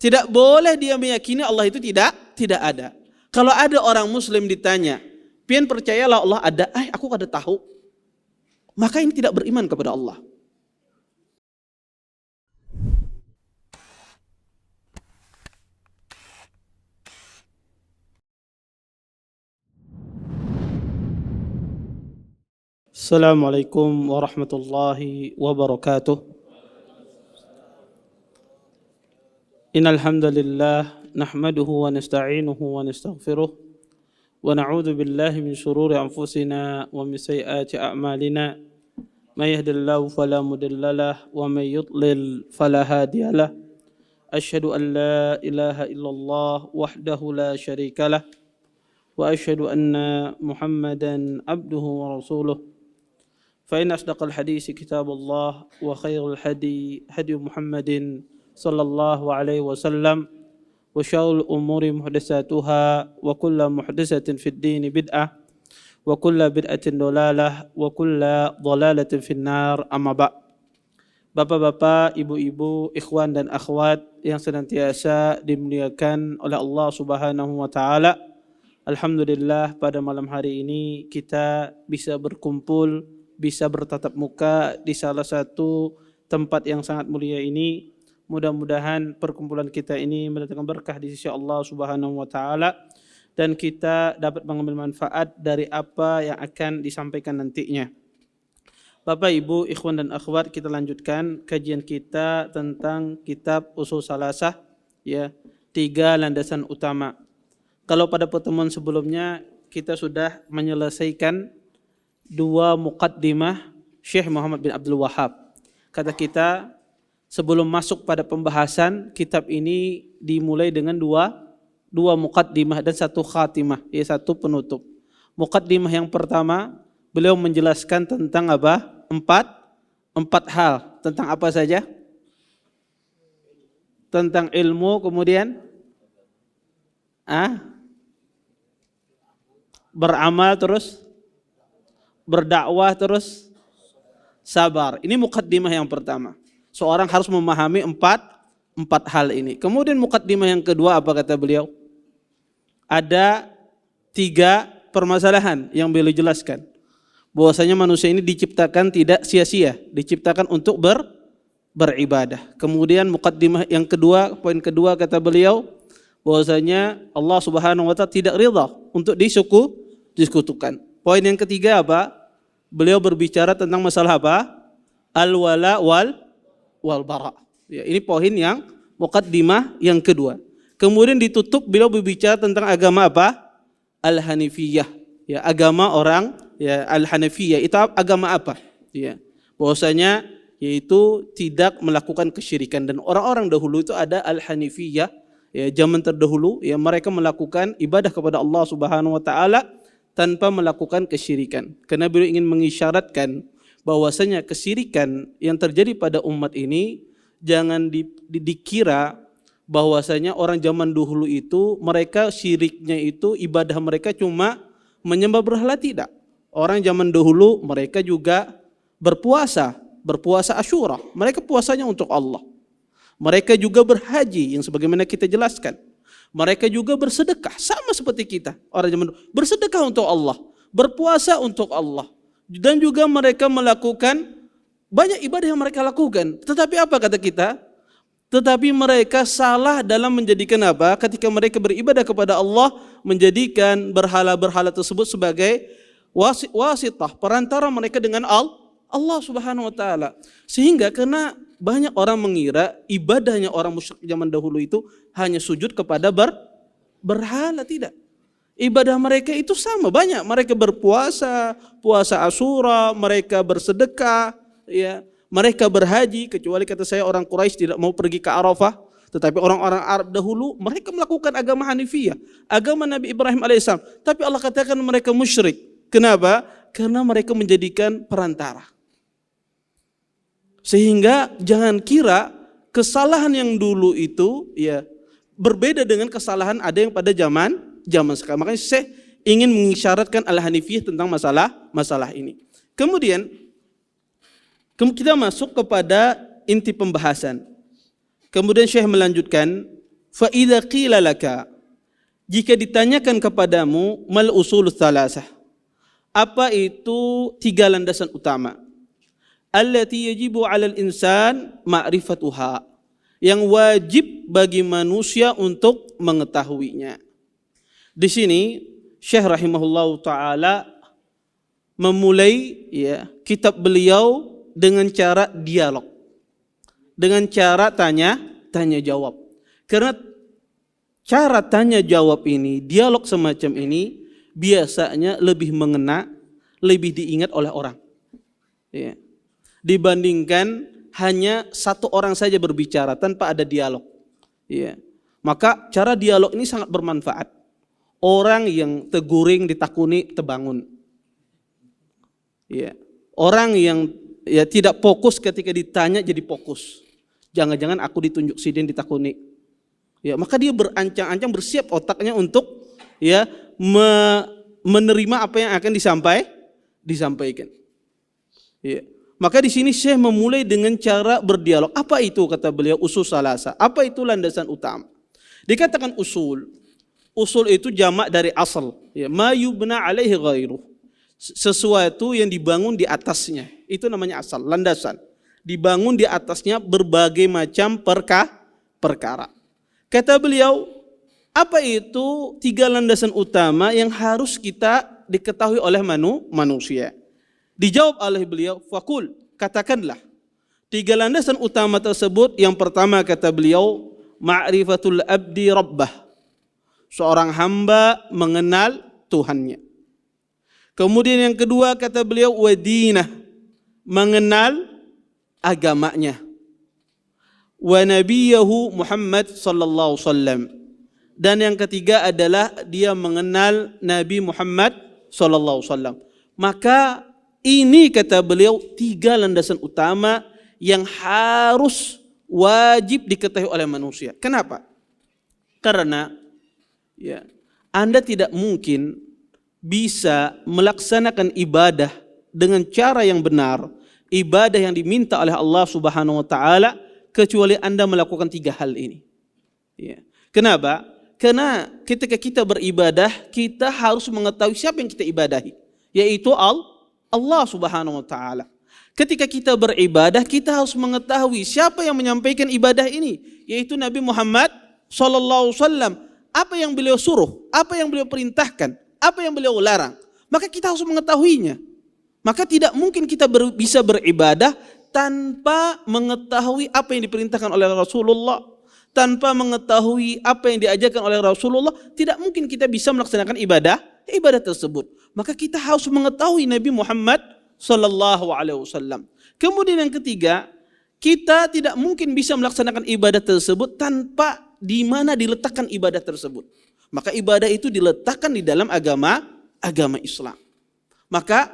Tidak boleh dia meyakini Allah itu tidak ada. Kalau ada orang muslim ditanya, "Pian percayalah Allah ada?" Aku kada tahu. Maka ini tidak beriman kepada Allah. Assalamualaikum warahmatullahi wabarakatuh. Innal hamdalillah nahmaduhu wa nasta'inuhu wa nastaghfiruh wa na'udzu billahi min shururi anfusina wa min sayyiati a'malina. May yahdihillahu fala mudilla lahu wa may yudlil fala hadiya lahu. Asyhadu an la ilaha illallah wahdahu la syarika lah wa asyhadu anna Muhammadan abduhu wa rasuluh. Fa inna asdaqal hadisi kitabullah wa khairul hadi Muhammadin sallallahu alaihi wasallam wa syarrul umuri muhdatsatuha wa kullu muhdatsatin fid din bid'ah wa kullu bid'atin dhalalah wa kullu dhalalatin finnar. Amma ba'. Bapak-bapak, ibu-ibu, ikhwan dan akhwat yang senantiasa dimuliakan oleh Allah Subhanahu wa taala. Alhamdulillah pada malam hari ini kita bisa berkumpul, bisa bertatap muka di salah satu tempat yang sangat mulia ini. Mudah-mudahan perkumpulan kita ini mendatangkan berkah di sisi Allah Subhanahu wa taala dan kita dapat mengambil manfaat dari apa yang akan disampaikan nantinya. Bapak, Ibu, ikhwan dan akhwat, kita lanjutkan kajian kita tentang kitab Ushul Salasah, ya, 3 landasan utama. Kalau pada pertemuan sebelumnya kita sudah menyelesaikan 2 muqaddimah Syekh Muhammad bin Abdul Wahhab. Kata kita, sebelum masuk pada pembahasan, kitab ini dimulai dengan dua muqaddimah dan 1 khatimah, yaitu 1 penutup. Muqaddimah yang pertama, beliau menjelaskan tentang apa? 4 hal. Tentang apa saja? Tentang ilmu, kemudian beramal, terus berdakwah, terus sabar. Ini muqaddimah yang pertama. Seorang harus memahami 4 hal ini. Kemudian muqaddimah yang kedua, apa kata beliau? Ada 3 permasalahan yang beliau jelaskan. Bahwasanya manusia ini diciptakan tidak sia-sia, diciptakan untuk beribadah. Kemudian muqaddimah yang kedua, poin kedua kata beliau, bahwasanya Allah Subhanahu wa taala tidak ridha untuk disekutukan. Poin yang ketiga apa? Beliau berbicara tentang masalah apa? Al-wala wal bara. Ya, ini poin yang muqaddimah yang kedua. Kemudian ditutup beliau berbicara tentang agama apa? Al-Hanifiyah. Ya, agama orang ya Al-Hanifiyah itu agama apa? Ya. Bahwasanya yaitu tidak melakukan kesyirikan, dan orang-orang dahulu itu ada Al-Hanifiyah, ya, zaman terdahulu ya mereka melakukan ibadah kepada Allah Subhanahu wa taala tanpa melakukan kesyirikan. Karena beliau ingin mengisyaratkan bahwasanya kesyirikan yang terjadi pada umat ini jangan dikira bahwasanya orang zaman dahulu itu mereka syiriknya itu ibadah mereka cuma menyembah berhala, tidak. Orang zaman dahulu mereka juga berpuasa Asyura. Mereka puasanya untuk Allah. Mereka juga berhaji yang sebagaimana kita jelaskan. Mereka juga bersedekah sama seperti kita. Orang zaman dahulu bersedekah untuk Allah, berpuasa untuk Allah. Dan juga mereka melakukan banyak ibadah yang mereka lakukan. Tetapi apa kata kita? Tetapi mereka salah dalam menjadikan apa? Ketika mereka beribadah kepada Allah, menjadikan berhala-berhala tersebut sebagai wasitah, perantara mereka dengan Allah Subhanahu wa taala. Sehingga karena banyak orang mengira ibadahnya orang musyrik zaman dahulu itu hanya sujud kepada berhala, tidak. Ibadah mereka itu sama, banyak. Mereka berpuasa, puasa Asyura, mereka bersedekah, ya, mereka berhaji, kecuali kata saya orang Quraisy tidak mau pergi ke Arafah. Tetapi orang-orang Arab dahulu mereka melakukan agama Hanifiyah, agama Nabi Ibrahim alaihissalam. Tapi Allah katakan mereka musyrik. Kenapa? Karena mereka menjadikan perantara. Sehingga jangan kira kesalahan yang dulu itu ya berbeda dengan kesalahan ada yang pada zaman sekarang. Makanya saya ingin mengisyaratkan Al-Hanifiyah tentang masalah ini. Kemudian kita masuk kepada inti pembahasan. Kemudian Syekh melanjutkan fa idza qila laka, jika ditanyakan kepadamu, mal usulus tsalasah, apa itu 3 landasan utama? Allati yajibu 'alal insan ma'rifatuha, yang wajib bagi manusia untuk mengetahuinya. Di sini Syekh rahimahullahu taala memulai kitab beliau dengan cara dialog, dengan cara tanya jawab. Karena cara tanya jawab ini, dialog semacam ini biasanya lebih mengena, lebih diingat oleh orang. Dibandingkan hanya satu orang saja berbicara tanpa ada dialog. Maka cara dialog ini sangat bermanfaat. Orang yang teguring, ditakuni, terbangun. Orang yang tidak fokus ketika ditanya jadi fokus. Jangan-jangan aku ditunjuk sidin ditakuni. Maka dia berancang-ancang, bersiap otaknya untuk menerima apa yang akan disampaikan. Maka di sini Syekh memulai dengan cara berdialog. Apa itu, kata beliau, usul salasa? Apa itu landasan utama? Dikatakan usul. Usul itu jamak dari asal. Ma yubna alaihi ghairuh. Sesuatu yang dibangun di atasnya. Itu namanya asal, landasan. Dibangun di atasnya berbagai macam perkara. Kata beliau, apa itu 3 landasan utama yang harus kita diketahui oleh manusia? Dijawab oleh beliau, fakul, katakanlah. 3 landasan utama tersebut, yang pertama kata beliau, ma'rifatul abdi rabbah. Seorang hamba mengenal Tuhannya. Kemudian yang kedua kata beliau, wadinah, mengenal agamanya. Wa nabiyahu Muhammad sallallahu alaihi wasallam. Dan yang ketiga adalah dia mengenal Nabi Muhammad sallallahu alaihi wasallam. Maka ini kata beliau 3 landasan utama yang harus wajib diketahui oleh manusia. Kenapa? Karena Anda tidak mungkin bisa melaksanakan ibadah dengan cara yang benar, ibadah yang diminta oleh Allah Subhanahu wa taala, kecuali Anda melakukan 3 hal ini. Kenapa? Karena ketika kita beribadah, kita harus mengetahui siapa yang kita ibadahi, yaitu Allah Subhanahu wa taala. Ketika kita beribadah, kita harus mengetahui siapa yang menyampaikan ibadah ini, yaitu Nabi Muhammad sallallahu alaihi wasallam. Apa yang beliau suruh, apa yang beliau perintahkan, apa yang beliau larang, maka kita harus mengetahuinya. Maka tidak mungkin kita bisa beribadah tanpa mengetahui apa yang diperintahkan oleh Rasulullah, tanpa mengetahui apa yang diajarkan oleh Rasulullah, tidak mungkin kita bisa melaksanakan ibadah tersebut. Maka kita harus mengetahui Nabi Muhammad sallallahu alaihi wasallam. Kemudian yang ketiga, kita tidak mungkin bisa melaksanakan ibadah tersebut tanpa di mana diletakkan ibadah tersebut. Maka ibadah itu diletakkan di dalam agama Islam. Maka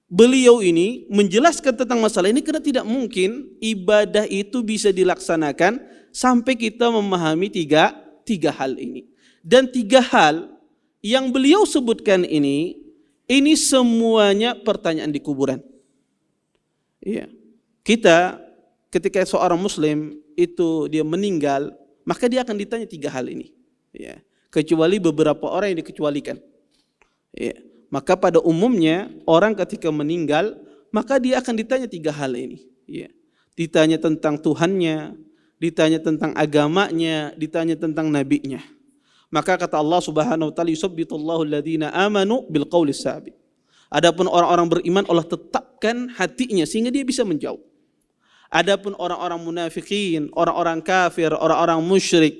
beliau ini menjelaskan tentang masalah ini karena tidak mungkin ibadah itu bisa dilaksanakan sampai kita memahami tiga hal ini. Dan 3 hal yang beliau sebutkan ini semuanya pertanyaan di kuburan. Kita ketika seorang muslim itu dia meninggal, maka dia akan ditanya 3 hal ini. Kecuali beberapa orang yang dikecualikan. Maka pada umumnya orang ketika meninggal, maka dia akan ditanya 3 hal ini. Ditanya tentang Tuhannya, ditanya tentang agamanya, ditanya tentang nabinya. Maka kata Allah Subhanahu wa taala, yusabbitullahu alladhina amanu bil qaulis sabit. Adapun orang-orang beriman, Allah tetapkan hatinya sehingga dia bisa menjawab. Adapun orang-orang munafikin, orang-orang kafir, orang-orang musyrik,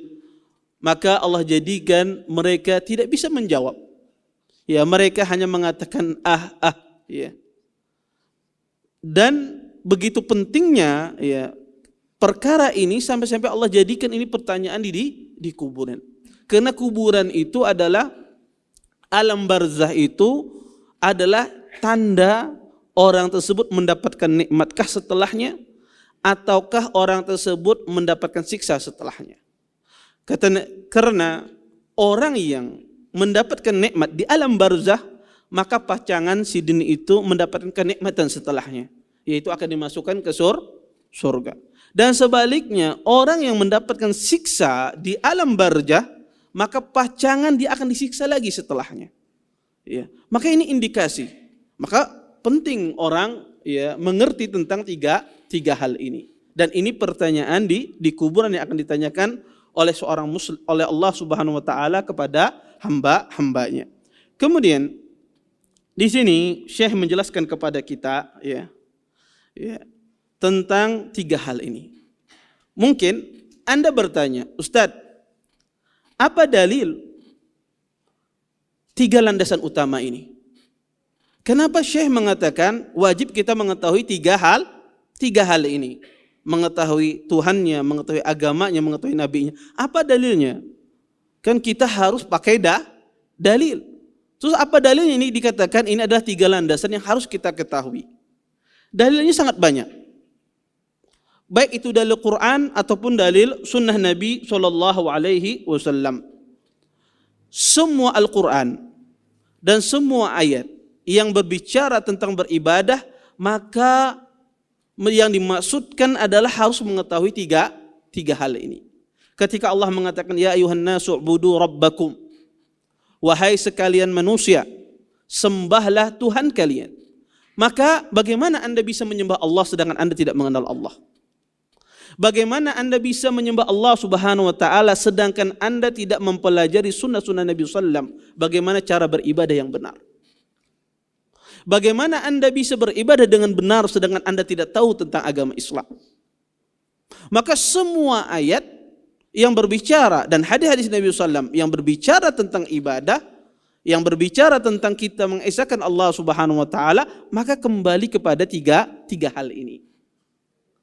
maka Allah jadikan mereka tidak bisa menjawab. Mereka hanya mengatakan Dan begitu pentingnya perkara ini sampai-sampai Allah jadikan ini pertanyaan di kuburan. Karena kuburan itu adalah alam barzah, itu adalah tanda orang tersebut mendapatkan nikmatkah setelahnya, ataukah orang tersebut mendapatkan siksa setelahnya. Karena orang yang mendapatkan nikmat di alam barzah, maka pacangan sidin itu mendapatkan kenikmatan setelahnya, yaitu akan dimasukkan ke surga. Dan sebaliknya, orang yang mendapatkan siksa di alam barzah, maka pacangan dia akan disiksa lagi setelahnya. Ya, maka ini indikasi. Maka penting orang ya mengerti tentang tiga hal ini. Dan ini pertanyaan di kuburan yang akan ditanyakan oleh seorang muslim, oleh Allah Subhanahu wa taala kepada hamba-hambanya. Kemudian di sini Syekh menjelaskan kepada kita ya tentang tiga hal ini. Mungkin Anda bertanya, Ustadz, apa dalil tiga landasan utama ini? Kenapa Syekh mengatakan wajib kita mengetahui tiga hal ini? Mengetahui Tuhannya, mengetahui agamanya, mengetahui nabinya. Apa dalilnya? Kan kita harus pakai dalil. Terus apa dalilnya ini dikatakan ini adalah tiga landasan yang harus kita ketahui? Dalilnya sangat banyak. Baik itu dalil Quran ataupun dalil sunnah Nabi SAW. Semua Al-Quran dan semua ayat yang berbicara tentang beribadah, maka yang dimaksudkan adalah harus mengetahui tiga hal ini. Ketika Allah mengatakan ya ayuhan nasu ubudu rabbakum, wahai sekalian manusia, sembahlah Tuhan kalian. Maka bagaimana Anda bisa menyembah Allah sedangkan Anda tidak mengenal Allah? Bagaimana Anda bisa menyembah Allah Subhanahu wa taala sedangkan Anda tidak mempelajari sunnah-sunnah Nabi sallallahu, bagaimana cara beribadah yang benar? Bagaimana Anda bisa beribadah dengan benar sedangkan Anda tidak tahu tentang agama Islam? Maka semua ayat yang berbicara dan hadis-hadis Nabi SAW yang berbicara tentang ibadah, yang berbicara tentang kita mengesahkan Allah Subhanahu wa taala, maka kembali kepada tiga hal ini.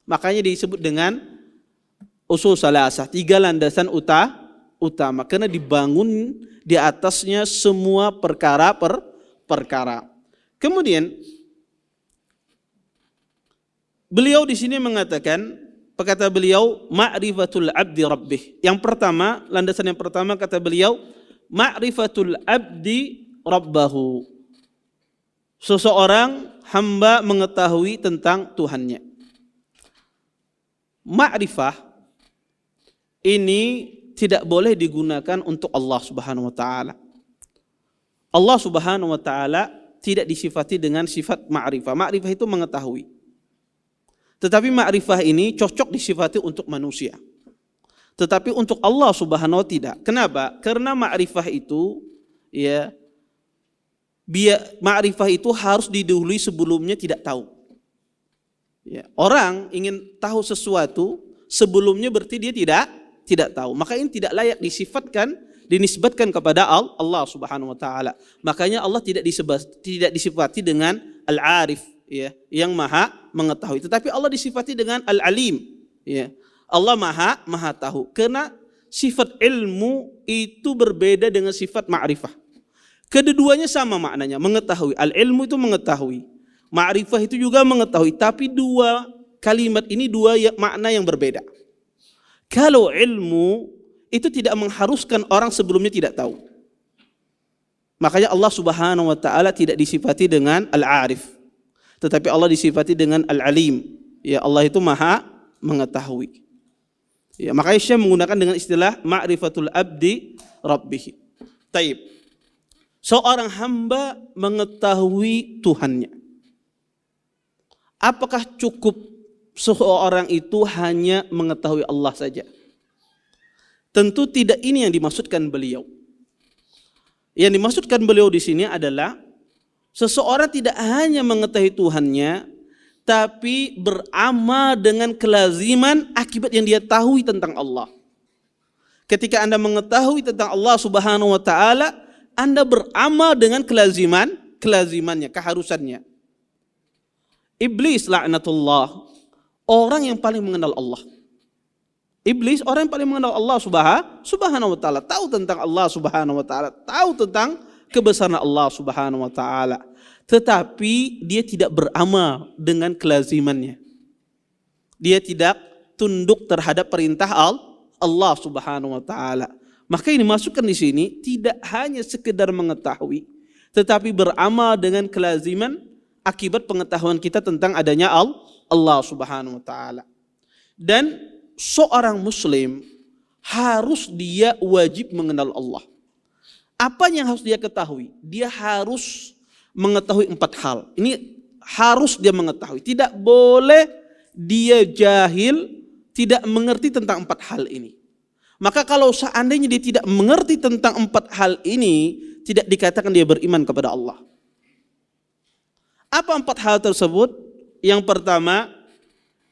Makanya disebut dengan usul salasah, tiga landasan utama karena dibangun di atasnya semua perkara. Kemudian beliau di sini mengatakan, kata beliau ma'rifatul abdi rabbih. Yang pertama, landasan yang pertama kata beliau ma'rifatul abdi rabbahu. Seseorang hamba mengetahui tentang Tuhannya. Ma'rifah ini tidak boleh digunakan untuk Allah Subhanahu wa taala. Allah Subhanahu wa taala tidak disifati dengan sifat ma'rifah. Ma'rifah itu mengetahui. Tetapi ma'rifah ini cocok disifati untuk manusia. Tetapi untuk Allah Subhanahu wa tidak. Kenapa? Karena ma'rifah itu ma'rifah itu harus didahului sebelumnya tidak tahu. Ya, orang ingin tahu sesuatu sebelumnya berarti dia tidak tahu. Maka ini tidak layak dinisbatkan kepada Allah Subhanahu wa taala. Makanya Allah tidak disifati dengan Al-Arif ya, yang maha mengetahui. Tetapi Allah disifati dengan Al-Alim ya. Allah maha tahu. Karena sifat ilmu itu berbeda dengan sifat ma'rifah. Kedua-duanya sama maknanya, mengetahui. Al-ilmu itu mengetahui. Ma'rifah itu juga mengetahui, tapi dua kalimat ini dua makna yang berbeda. Kalau ilmu itu tidak mengharuskan orang sebelumnya tidak tahu. Makanya Allah Subhanahu wa taala tidak disifati dengan Al-Arif, tetapi Allah disifati dengan Al-Alim. Ya, Allah itu maha mengetahui. Ya, makanya Syekh menggunakan dengan istilah ma'rifatul abdi rabbih. Taib. Seorang hamba mengetahui Tuhannya. Apakah cukup seorang itu hanya mengetahui Allah saja? Tentu tidak ini yang dimaksudkan beliau. Yang dimaksudkan beliau di sini adalah seseorang tidak hanya mengetahui Tuhannya, tapi beramal dengan kelaziman akibat yang dia tahu tentang Allah. Ketika Anda mengetahui tentang Allah Subhanahu wa taala, Anda beramal dengan kelazimannya, keharusannya. Iblis laknatullah, orang yang paling mengenal Allah. Iblis orang yang paling mengenal Allah Subhanahu wa taala, tahu tentang Allah Subhanahu wa taala, tahu tentang kebesaran Allah Subhanahu wa taala. Tetapi dia tidak beramal dengan kelazimannya. Dia tidak tunduk terhadap perintah Allah Subhanahu wa taala. Maka ini masukkan di sini tidak hanya sekedar mengetahui, tetapi beramal dengan kelaziman akibat pengetahuan kita tentang adanya Allah Subhanahu wa taala. Dan seorang muslim harus dia wajib mengenal Allah. Apa yang harus dia ketahui? Dia harus mengetahui 4 hal. Ini harus dia mengetahui. Tidak boleh dia jahil, tidak mengerti tentang 4 hal ini. Maka kalau seandainya dia tidak mengerti tentang 4 hal ini, tidak dikatakan dia beriman kepada Allah. Apa 4 hal tersebut? Yang pertama,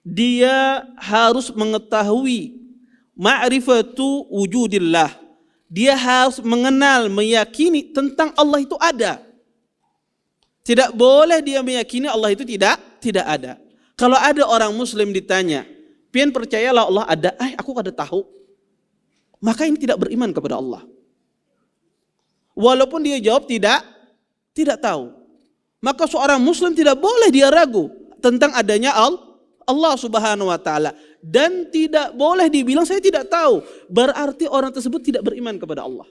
dia harus mengetahui ma'rifatu wujudillah. Dia harus mengenal, meyakini tentang Allah itu ada. Tidak boleh dia meyakini Allah itu tidak ada. Kalau ada orang muslim ditanya, "Pian percayalah Allah ada?" Aku kada tahu. Maka ini tidak beriman kepada Allah. Walaupun dia jawab tidak tahu. Maka seorang muslim tidak boleh dia ragu tentang adanya Allah Subhanahu wa taala, dan tidak boleh dibilang saya tidak tahu. Berarti orang tersebut tidak beriman kepada Allah.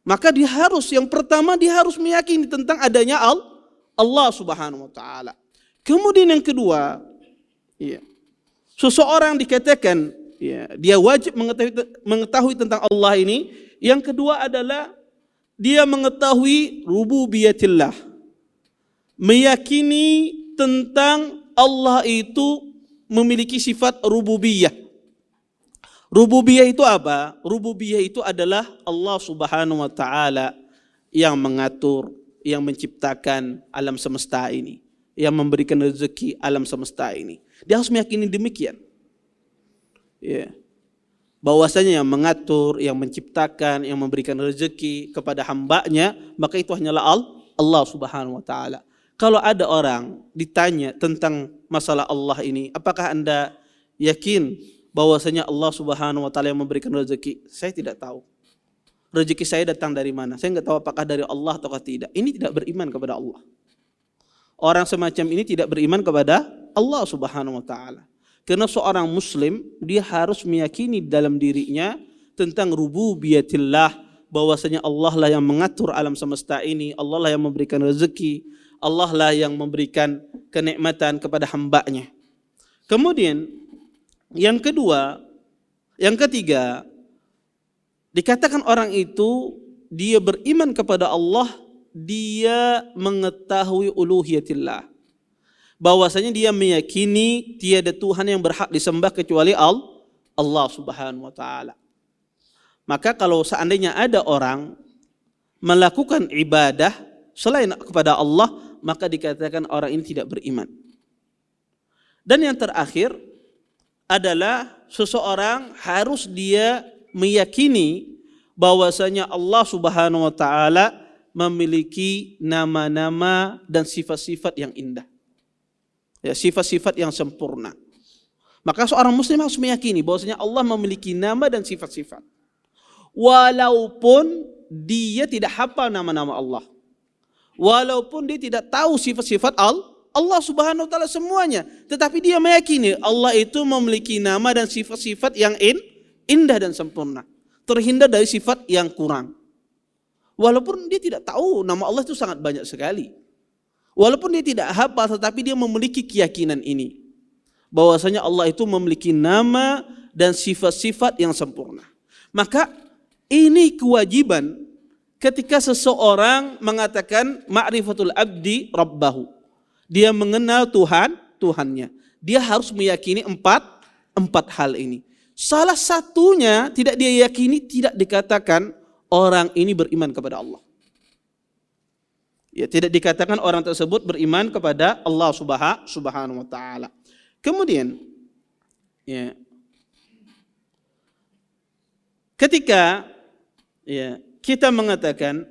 Maka dia harus, yang pertama dia harus meyakini tentang adanya Allah Subhanahu wa taala. Kemudian yang kedua, seseorang dikatakan dia wajib mengetahui tentang Allah ini. Yang kedua adalah dia mengetahui rububiyatillah. Meyakini tentang Allah itu memiliki sifat rububiyah. Rububiyah itu apa? Rububiyah itu adalah Allah Subhanahu wa taala yang mengatur, yang menciptakan alam semesta ini, yang memberikan rezeki alam semesta ini. Dia harus meyakini demikian. Bahwasanya yang mengatur, yang menciptakan, yang memberikan rezeki kepada hambanya, maka itu hanyalah Allah Subhanahu wa taala. Kalau ada orang ditanya tentang masalah Allah ini, apakah Anda yakin bahwasanya Allah Subhanahu wa taala yang memberikan rezeki? Saya tidak tahu. Rezeki saya datang dari mana? Saya enggak tahu apakah dari Allah atau tidak. Ini tidak beriman kepada Allah. Orang semacam ini tidak beriman kepada Allah Subhanahu wa taala. Karena seorang muslim dia harus meyakini dalam dirinya tentang rububiyatillah, bahwasanya Allah lah yang mengatur alam semesta ini, Allah lah yang memberikan rezeki, Allah lah yang memberikan kenikmatan kepada hambanya. Kemudian yang ketiga, dikatakan orang itu dia beriman kepada Allah, dia mengetahui uluhiyatillah. Bahwasanya dia meyakini tiada Tuhan yang berhak disembah kecuali Allah Subhanahu wa taala. Maka kalau seandainya ada orang melakukan ibadah selain kepada Allah, maka dikatakan orang ini tidak beriman. Dan yang terakhir adalah seseorang harus dia meyakini bahwasanya Allah Subhanahu wa taala memiliki nama-nama dan sifat-sifat yang indah. Sifat-sifat yang sempurna. Maka seorang muslim harus meyakini bahwasanya Allah memiliki nama dan sifat-sifat. Walaupun dia tidak hafal nama-nama Allah. Walaupun dia tidak tahu sifat-sifat Allah Subhanahu wa taala semuanya, tetapi dia meyakini Allah itu memiliki nama dan sifat-sifat yang indah dan sempurna, terhindar dari sifat yang kurang. Walaupun dia tidak tahu nama Allah itu sangat banyak sekali. Walaupun dia tidak hafal, tetapi dia memiliki keyakinan ini, bahwasanya Allah itu memiliki nama dan sifat-sifat yang sempurna. Maka ini kewajiban ketika seseorang mengatakan ma'rifatul abdi rabbahu, dia mengenal Tuhannya. Dia harus meyakini empat hal ini. Salah satunya tidak dia yakini, tidak dikatakan orang ini beriman kepada Allah. Tidak dikatakan orang tersebut beriman kepada Allah Subhanahu wa taala. Kemudian ketika kita mengatakan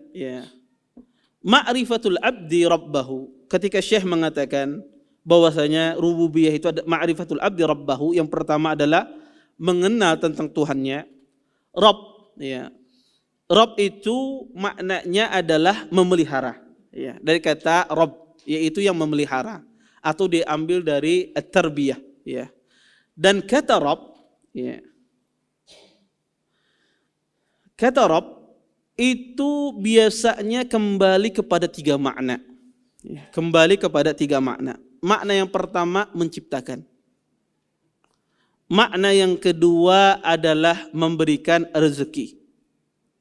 ma'rifatul abdi rabbahu, ketika Syekh mengatakan bahwasanya rububiyah itu ada ma'rifatul abdi rabbahu, yang pertama adalah mengenal tentang Tuhannya. Rabb, Rabb itu maknanya adalah memelihara. Dari kata Rabb, yaitu yang memelihara, atau diambil dari at-tarbiyah. Dan kata Rabb, kata Rabb itu biasanya kembali kepada 3 makna. Kembali kepada 3 makna. Makna yang pertama menciptakan. Makna yang kedua adalah memberikan rezeki.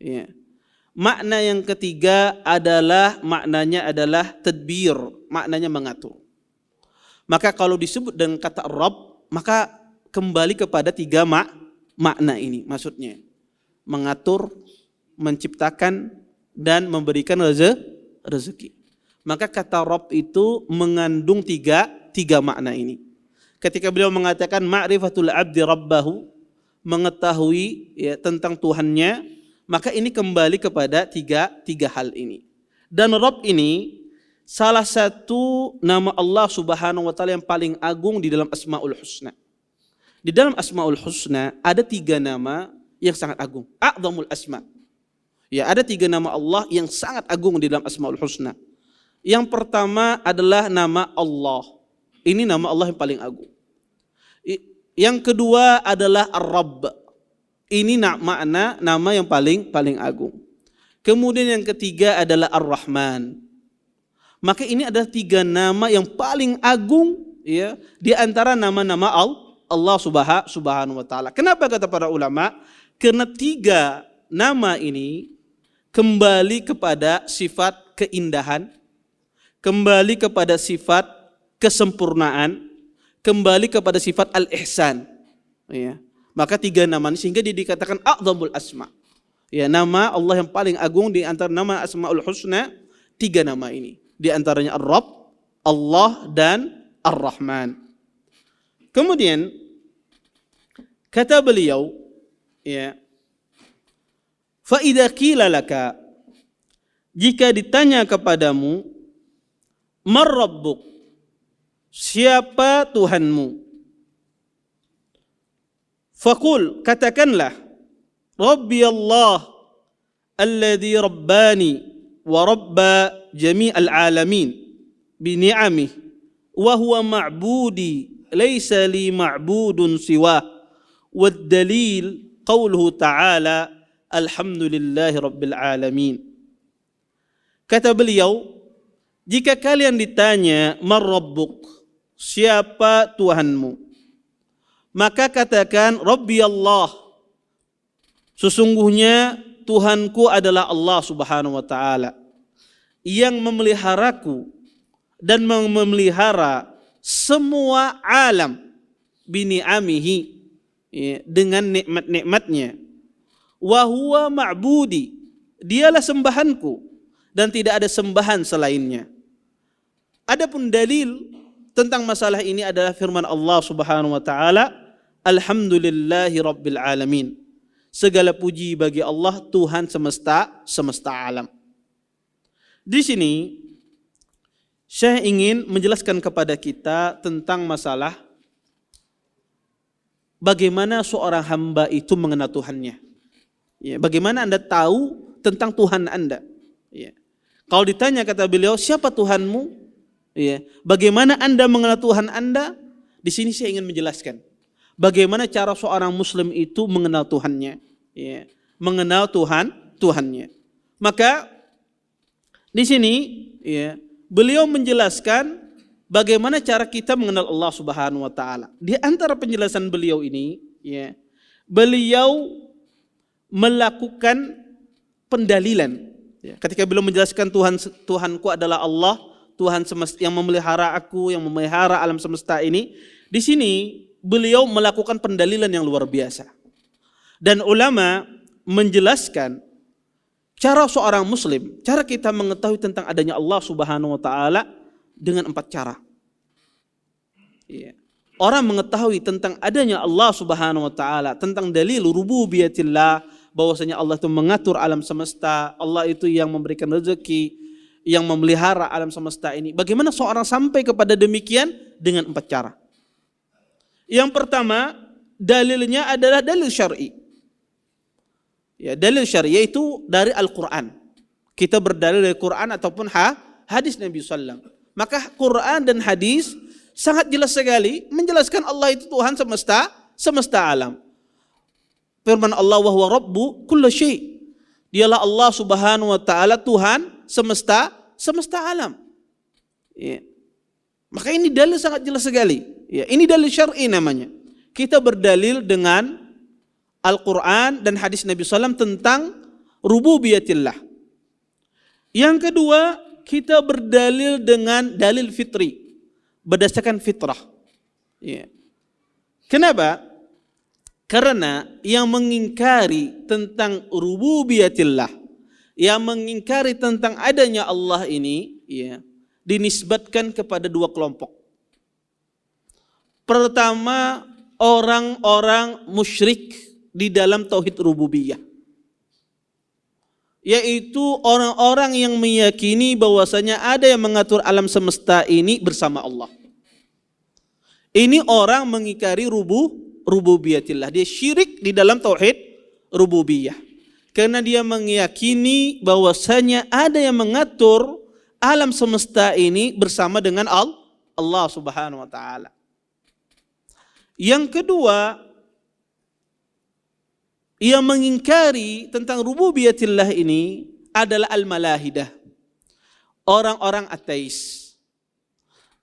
Ya. Makna yang ketiga adalah maknanya adalah tadbir, maknanya mengatur. Maka kalau disebut dengan kata Rabb, maka kembali kepada tiga makna ini. Maksudnya mengatur, menciptakan, dan memberikan rezeki. Maka kata Rabb itu mengandung tiga makna ini. Ketika beliau mengatakan ma'rifatul abdi rabbahu, mengetahui ya, tentang Tuhannya, maka ini kembali kepada tiga hal ini. Dan Rabb ini salah satu nama Allah Subhanahu wa taala yang paling agung di dalam Asmaul Husna. Di dalam Asmaul Husna ada 3 nama yang sangat agung. A'zamul asma. Ya, ada 3 nama Allah yang sangat agung di dalam Asmaul Husna. Yang pertama adalah nama Allah. Ini nama Allah yang paling agung. Yang kedua adalah Ar-Rabb. Ini makna nama yang paling agung. Kemudian yang ketiga adalah Ar-Rahman. Maka ini adalah 3 nama yang paling agung ya di antara nama-nama Allah Subhanahu wa taala. Kenapa kata para ulama? Karena 3 nama ini kembali kepada sifat keindahan, kembali kepada sifat kesempurnaan, kembali kepada sifat al-ihsan. Ya. Maka 3 nama ini sehingga dia dikatakan a'zamul asma. Ya, nama Allah yang paling agung di antara nama Asmaul Husna, 3 nama ini. Di antaranya Ar-Rabb, Allah, dan Ar-Rahman. Kemudian kata beliau, ya, fa idza qila laka, jika ditanya kepadamu, mar rabbuk, siapa Tuhanmu? Faqul, katakanlah, Rabbi Allah alladhi rabbani wa rabba jami'al alamin bi ni'amih wa huwa ma'budi laysa li ma'budun siwa wad dalil qawluhu ta'ala alhamdulillahi rabbil alamin. Kata beliau, jika kalian ditanya man rabbuk, siapa Tuhanmu, maka katakan Rabbi Allah, sesungguhnya Tuhanku adalah Allah Subhanahu wa taala yang memeliharaku dan memelihara semua alam bini'amihi, ya, dengan nikmat-nikmatnya. Wa huwa ma'budi, dialah sembahanku dan tidak ada sembahan selainnya. Adapun dalil tentang masalah ini adalah firman Allah Subhanahu wa taala, alhamdulillahi rabbil alamin. Segala puji bagi Allah, Tuhan semesta alam. Di sini saya ingin menjelaskan kepada kita tentang masalah bagaimana seorang hamba itu mengenal Tuhannya. Ya, bagaimana Anda tahu tentang Tuhan Anda? Ya. Kalau ditanya kata beliau, siapa Tuhanmu? Ya. Bagaimana Anda mengenal Tuhan Anda? Di sini saya ingin menjelaskan bagaimana cara seorang Muslim itu mengenal Tuhannya. Ya. Mengenal Tuhannya. Maka di sini ya, beliau menjelaskan bagaimana cara kita mengenal Allah Subhanahu wa taala. Di antara penjelasan beliau ini, ya, beliau melakukan pendalilan. Ya, ketika beliau menjelaskan Tuhanku adalah Allah, Tuhan semesta yang memelihara aku, yang memelihara alam semesta ini, di sini beliau melakukan pendalilan yang luar biasa. Dan ulama menjelaskan cara seorang Muslim, cara kita mengetahui tentang adanya Allah Subhanahu wa taala dengan 4 cara. Ya. Orang mengetahui tentang adanya Allah Subhanahu wa taala, tentang dalil rububiyatillah, bahwasanya Allah itu mengatur alam semesta, Allah itu yang memberikan rezeki, yang memelihara alam semesta ini. Bagaimana seorang sampai kepada demikian? Dengan 4 cara. Yang pertama, dalilnya adalah dalil syar'i. Ya, dalil syar'i yaitu dari Al-Quran. Kita berdalil dari Quran ataupun hadis Nabi SAW. Maka Quran dan hadis sangat jelas sekali menjelaskan Allah itu Tuhan semesta alam. Firman Allah, wa huwa rabbu kulli syai'. Dialah Allah Subhanahu wa taala Tuhan semesta alam. Ya. Maka ini dalil sangat jelas sekali. Ya, ini dalil syar'i namanya. kita berdalil dengan Al-Quran dan hadis Nabi SAW tentang rububiyatillah. Yang kedua, kita berdalil dengan dalil fitri, berdasarkan fitrah. Ya. Kenapa? Karena yang mengingkari tentang rububiyatillah, yang mengingkari tentang adanya Allah ini, ya, dinisbatkan kepada dua kelompok. Pertama, orang-orang musyrik di dalam tauhid rububiyah, yaitu orang-orang yang meyakini bahwasanya ada yang mengatur alam semesta ini bersama Allah. Ini orang mengingkari rububiyatillah. Dia syirik di dalam tauhid rububiyah. Karena dia meyakini bahwasanya ada yang mengatur alam semesta ini bersama dengan Allah Subhanahu wa taala. Yang kedua, yang mengingkari tentang rububiyatillah ini adalah al-malahidah, orang-orang ateis,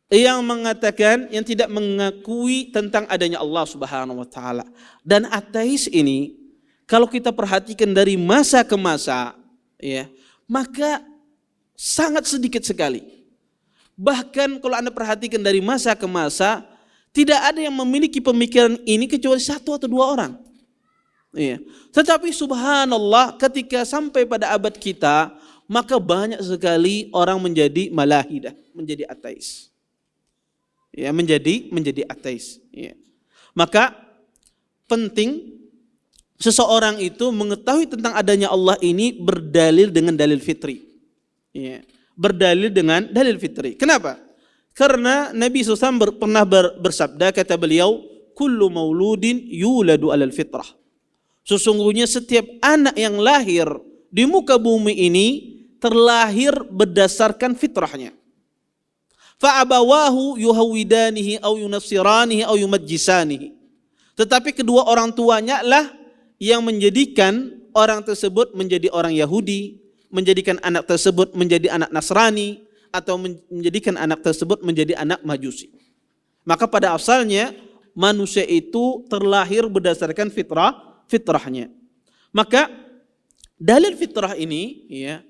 yang mengatakan, yang tidak mengakui tentang adanya Allah Subhanahu wa taala. Dan ateis ini kalau kita perhatikan dari masa ke masa, ya, maka sangat sedikit sekali. Bahkan kalau Anda perhatikan dari masa ke masa, tidak ada yang memiliki pemikiran ini kecuali satu atau dua orang. Iya. Tetapi subhanallah, ketika sampai pada abad kita, maka banyak sekali orang menjadi malahidah, menjadi ateis. Ya, menjadi ateis. Ya. Maka penting seseorang itu mengetahui tentang adanya Allah ini berdalil dengan dalil fitri. Ya. Berdalil dengan dalil fitri. Kenapa? Karena Nabi SAW pernah bersabda, kata beliau, kullu mauludin yuladu alal fitrah. Sesungguhnya setiap anak yang lahir di muka bumi ini terlahir berdasarkan fitrahnya. Fa'abawahu yuhawidanihi au yunassiranihi au yumajjisanihi. Tetapi kedua orang tuanya lah yang menjadikan orang tersebut menjadi orang Yahudi, menjadikan anak tersebut menjadi anak Nasrani, atau menjadikan anak tersebut menjadi anak Majusi. Maka pada asalnya manusia itu terlahir berdasarkan fitrahnya. Maka dalil fitrah ini, ya,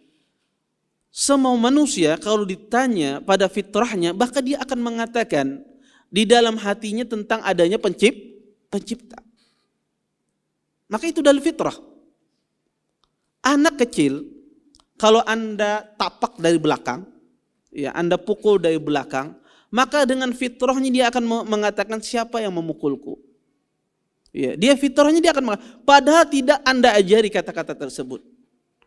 semua manusia kalau ditanya pada fitrahnya, bahkan dia akan mengatakan di dalam hatinya tentang adanya pencipta. Maka itu dalil fitrah. Anak kecil kalau Anda tapak dari belakang, ya, Anda pukul dari belakang, maka dengan fitrahnya dia akan mengatakan siapa yang memukulku. Ya, dia fitrahnya dia akan mengatakan, padahal tidak Anda ajari kata-kata tersebut.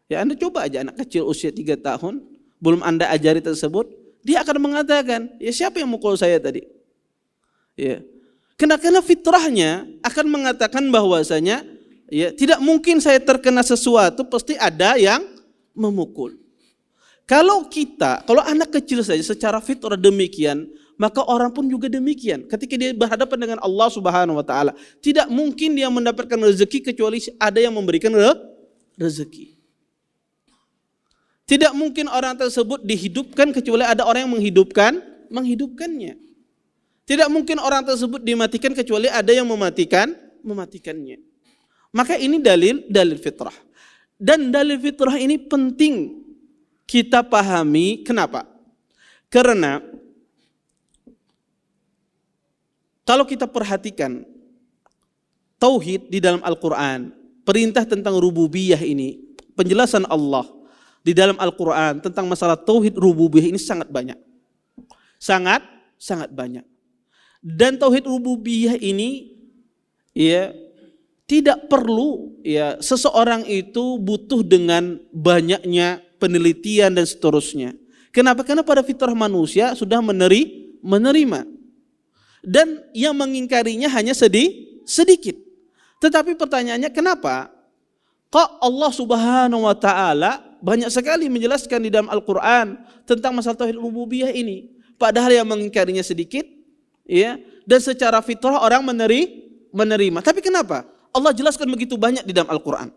Ya, Anda coba aja anak kecil usia 3 tahun, belum Anda ajari tersebut, dia akan mengatakan, ya siapa yang mukul saya tadi? Ya. Karena fitrahnya akan mengatakan bahwasanya, ya, tidak mungkin saya terkena sesuatu, pasti ada yang memukul. Kalau anak kecil saja secara fitrah demikian, maka orang pun juga demikian. Ketika dia berhadapan dengan Allah Subhanahu wa taala, tidak mungkin dia mendapatkan rezeki kecuali ada yang memberikan rezeki. Tidak mungkin orang tersebut dihidupkan kecuali ada orang yang menghidupkannya. Tidak mungkin orang tersebut dimatikan kecuali ada yang mematikannya. Maka ini dalil fitrah. Dan dalil fitrah ini penting kita pahami. Kenapa? Karena kalau kita perhatikan tauhid di dalam Al-Quran, perintah tentang rububiyah ini, penjelasan Allah di dalam Al-Quran tentang masalah tauhid rububiyah ini sangat banyak. Sangat banyak. Dan tauhid rububiyah ini, ya, tidak perlu, ya, seseorang itu butuh dengan banyaknya penelitian dan seterusnya. Kenapa? Karena pada fitrah manusia sudah menerima. Dan yang mengingkarinya hanya sedikit. Tetapi pertanyaannya, kenapa kok Allah Subhanahu wa taala banyak sekali menjelaskan di dalam Al-Quran tentang masalah tauhid rububiyah ini, padahal yang mengingkarinya sedikit, ya, dan secara fitrah orang menerima. Tapi kenapa Allah jelaskan begitu banyak di dalam Al-Quran?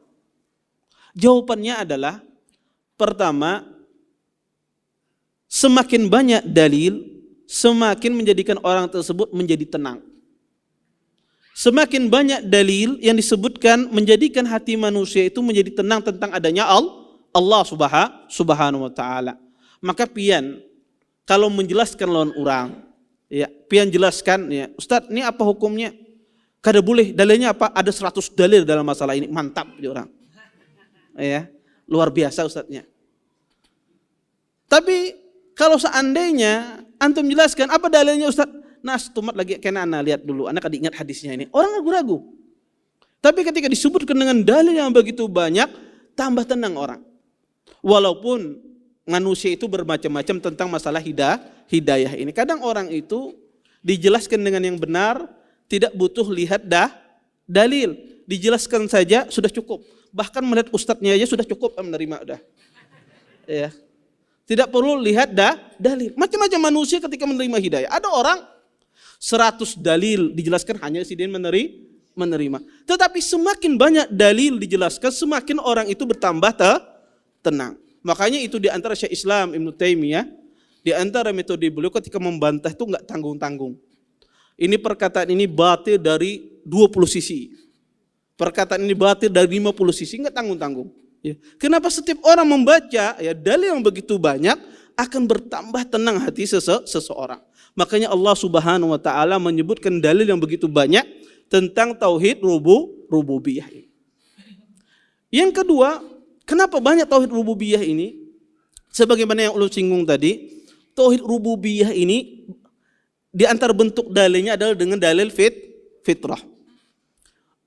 Jawabannya adalah, pertama, semakin banyak dalil, semakin menjadikan orang tersebut menjadi tenang. semakin banyak dalil yang disebutkan menjadikan hati manusia itu menjadi tenang tentang adanya Allah Subhanahu wa taala. Maka pian kalau menjelaskan lawan orang, ya, pian jelaskan ya, Ustaz, ini apa hukumnya? Kada boleh, dalilnya apa? Ada 100 dalil dalam masalah ini. Mantap dia orang. Ya, luar biasa Ustaznya. Tapi kalau seandainya antum jelaskan apa dalilnya Ustaz? Nas tumat lagi kena ana lihat dulu. Anak kada ingat hadisnya ini. Orang ragu-ragu. Tapi ketika disebutkan dengan dalil yang begitu banyak, tambah tenang orang. Walaupun manusia itu bermacam-macam tentang masalah hidayah ini. Kadang orang itu dijelaskan dengan yang benar, tidak butuh lihat dalil. Dijelaskan saja sudah cukup. Bahkan melihat ustadznya aja sudah cukup menerima udah. Ya. Tidak perlu lihat dalil. Macam-macam manusia ketika menerima hidayah. Ada orang 100 dalil dijelaskan hanya si dia menerima. Tetapi semakin banyak dalil dijelaskan, semakin orang itu bertambah tenang. Makanya itu di antara Syekh Islam Ibnu Taimiyah, di antara metode beliau ketika membantah itu enggak tanggung-tanggung. Ini perkataan ini batil dari 20 sisi. Perkataan ini batil dari 50 sisi, enggak tanggung-tanggung. Ya. Kenapa setiap orang membaca ya dalil yang begitu banyak akan bertambah tenang hati seseorang. Makanya Allah Subhanahu wa taala menyebutkan dalil yang begitu banyak tentang tauhid rububiyah ini. Yang kedua, kenapa banyak tauhid rububiyah ini? Sebagaimana yang ulun singgung tadi, tauhid rububiyah ini di antara bentuk dalilnya adalah dengan dalil fitrah.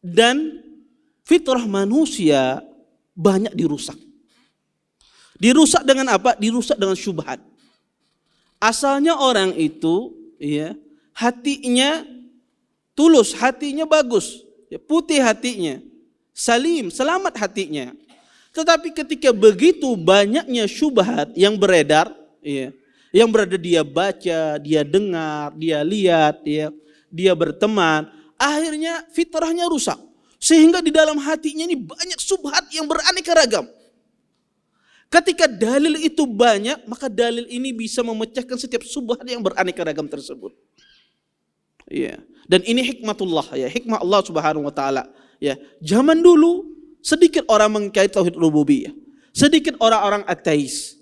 Dan fitrah manusia banyak dirusak. Dirusak dengan apa? Dirusak dengan syubhat. Asalnya orang itu ya, hatinya tulus, hatinya bagus, ya, putih hatinya, salim, selamat hatinya. Tetapi ketika begitu banyaknya syubhat yang beredar, ya, yang berada dia baca, dia dengar, dia lihat, ya, dia berteman, akhirnya fitrahnya rusak. Sehingga di dalam hatinya ini banyak syubhat yang beraneka ragam. Ketika dalil itu banyak, maka dalil ini bisa memecahkan setiap syubhat yang beraneka ragam tersebut. Ya. Dan ini hikmatullah, ya, hikmah Allah Subhanahu wa taala. Ya, zaman dulu sedikit orang mengingkari tauhid rububiyah. Sedikit orang-orang ateis.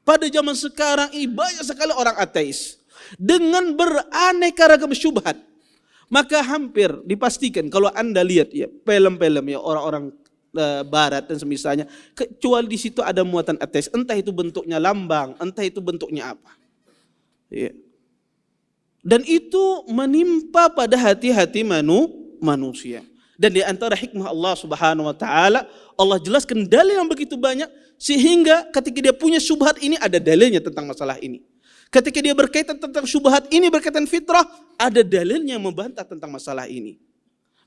Pada zaman sekarang ini banyak sekali orang ateis dengan beraneka ragam syubhat. Maka hampir dipastikan kalau Anda lihat ya film-film ya orang-orang barat dan semisalnya, kecuali di situ ada muatan ateis, entah itu bentuknya lambang, entah itu bentuknya apa. Ya. Dan itu menimpa pada hati-hati manusia. Dan di antara hikmah Allah Subhanahu wa taala, Allah jelaskan dalil yang begitu banyak sehingga ketika dia punya syubhat ini ada dalilnya tentang masalah ini. Ketika dia berkaitan tentang syubhat ini berkaitan fitrah, ada dalilnya yang membantah tentang masalah ini.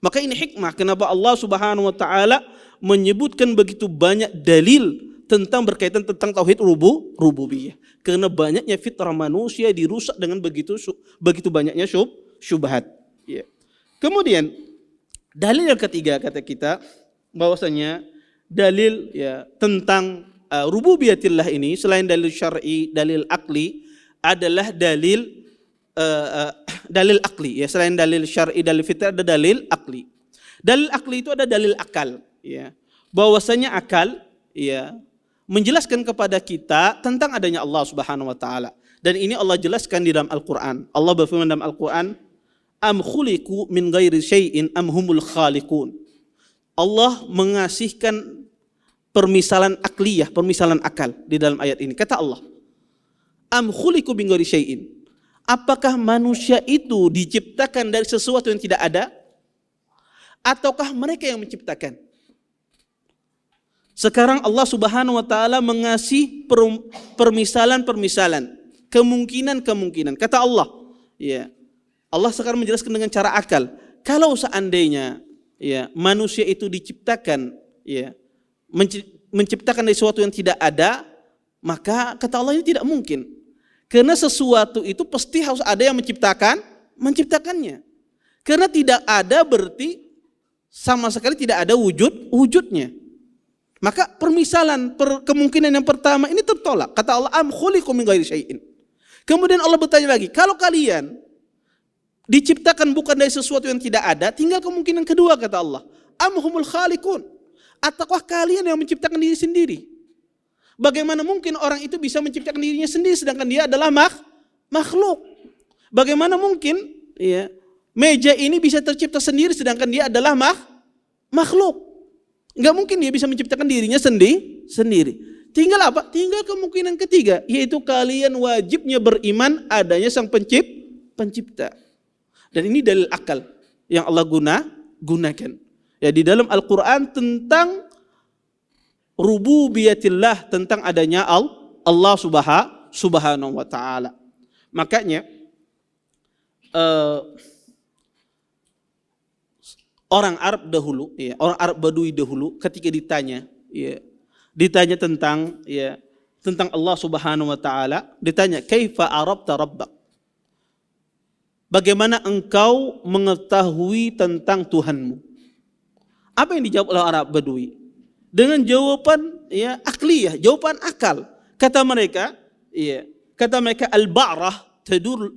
Maka ini hikmah kenapa Allah Subhanahu wa taala menyebutkan begitu banyak dalil tentang berkaitan tentang tauhid rububiyah. Karena banyaknya fitrah manusia dirusak dengan begitu banyaknya syubhat. Ya. Kemudian dalil yang ketiga kata kita bahwasanya dalil ya tentang rububiyatillah ini selain dalil syar'i, dalil akli adalah dalil akli ya, selain dalil syar'i, dalil fitrah ada dalil akli. Dalil akli itu ada dalil akal ya. Bahwasanya akal ya menjelaskan kepada kita tentang adanya Allah Subhanahu wa taala. Dan ini Allah jelaskan di dalam Al-Qur'an. Allah berfirman dalam Al-Qur'an, "Am khuliqu min ghairi syai'in am humul khaliqun." Allah mengasihkan permisalan akliyah, permisalan akal di dalam ayat ini. Kata Allah, "Am khuliqu min ghairi syai'in." Apakah manusia itu diciptakan dari sesuatu yang tidak ada? Ataukah mereka yang menciptakan? Sekarang Allah Subhanahu wa taala mengasih permisalan-permisalan, kemungkinan-kemungkinan. Kata Allah, ya. Allah sekarang menjelaskan dengan cara akal. Kalau seandainya ya manusia itu diciptakan ya menciptakan dari sesuatu yang tidak ada, maka kata Allah ini tidak mungkin. Karena sesuatu itu pasti harus ada yang menciptakannya. Karena tidak ada berarti sama sekali tidak ada wujudnya. Maka permisalan, kemungkinan yang pertama ini tertolak. Kata Allah, am khuliqu min ghairi syai'in. Kemudian Allah bertanya lagi, kalau kalian diciptakan bukan dari sesuatu yang tidak ada, tinggal kemungkinan kedua kata Allah. Am humul khaliqun? Ataukah kalian yang menciptakan diri sendiri? Bagaimana mungkin orang itu bisa menciptakan dirinya sendiri sedangkan dia adalah makhluk? Bagaimana mungkin ya, meja ini bisa tercipta sendiri sedangkan dia adalah makhluk? Enggak mungkin dia bisa menciptakan dirinya sendiri. Tinggal apa? Tinggal kemungkinan ketiga, yaitu kalian wajibnya beriman adanya sang pencipta. Dan ini dalil akal yang Allah gunakan. Ya, di dalam Al-Quran tentang rububiyatillah, tentang adanya Allah subhanahu wa ta'ala. Makanya orang Arab dahulu, ya, orang Arab Badui dahulu ketika ditanya tentang Allah subhanahu wa ta'ala, ditanya, kaifa arabta rabbak? Bagaimana engkau mengetahui tentang Tuhanmu? Apa yang dijawab oleh orang Badui? Dengan jawaban akliyah, jawaban akal. Kata mereka, al-ba'rah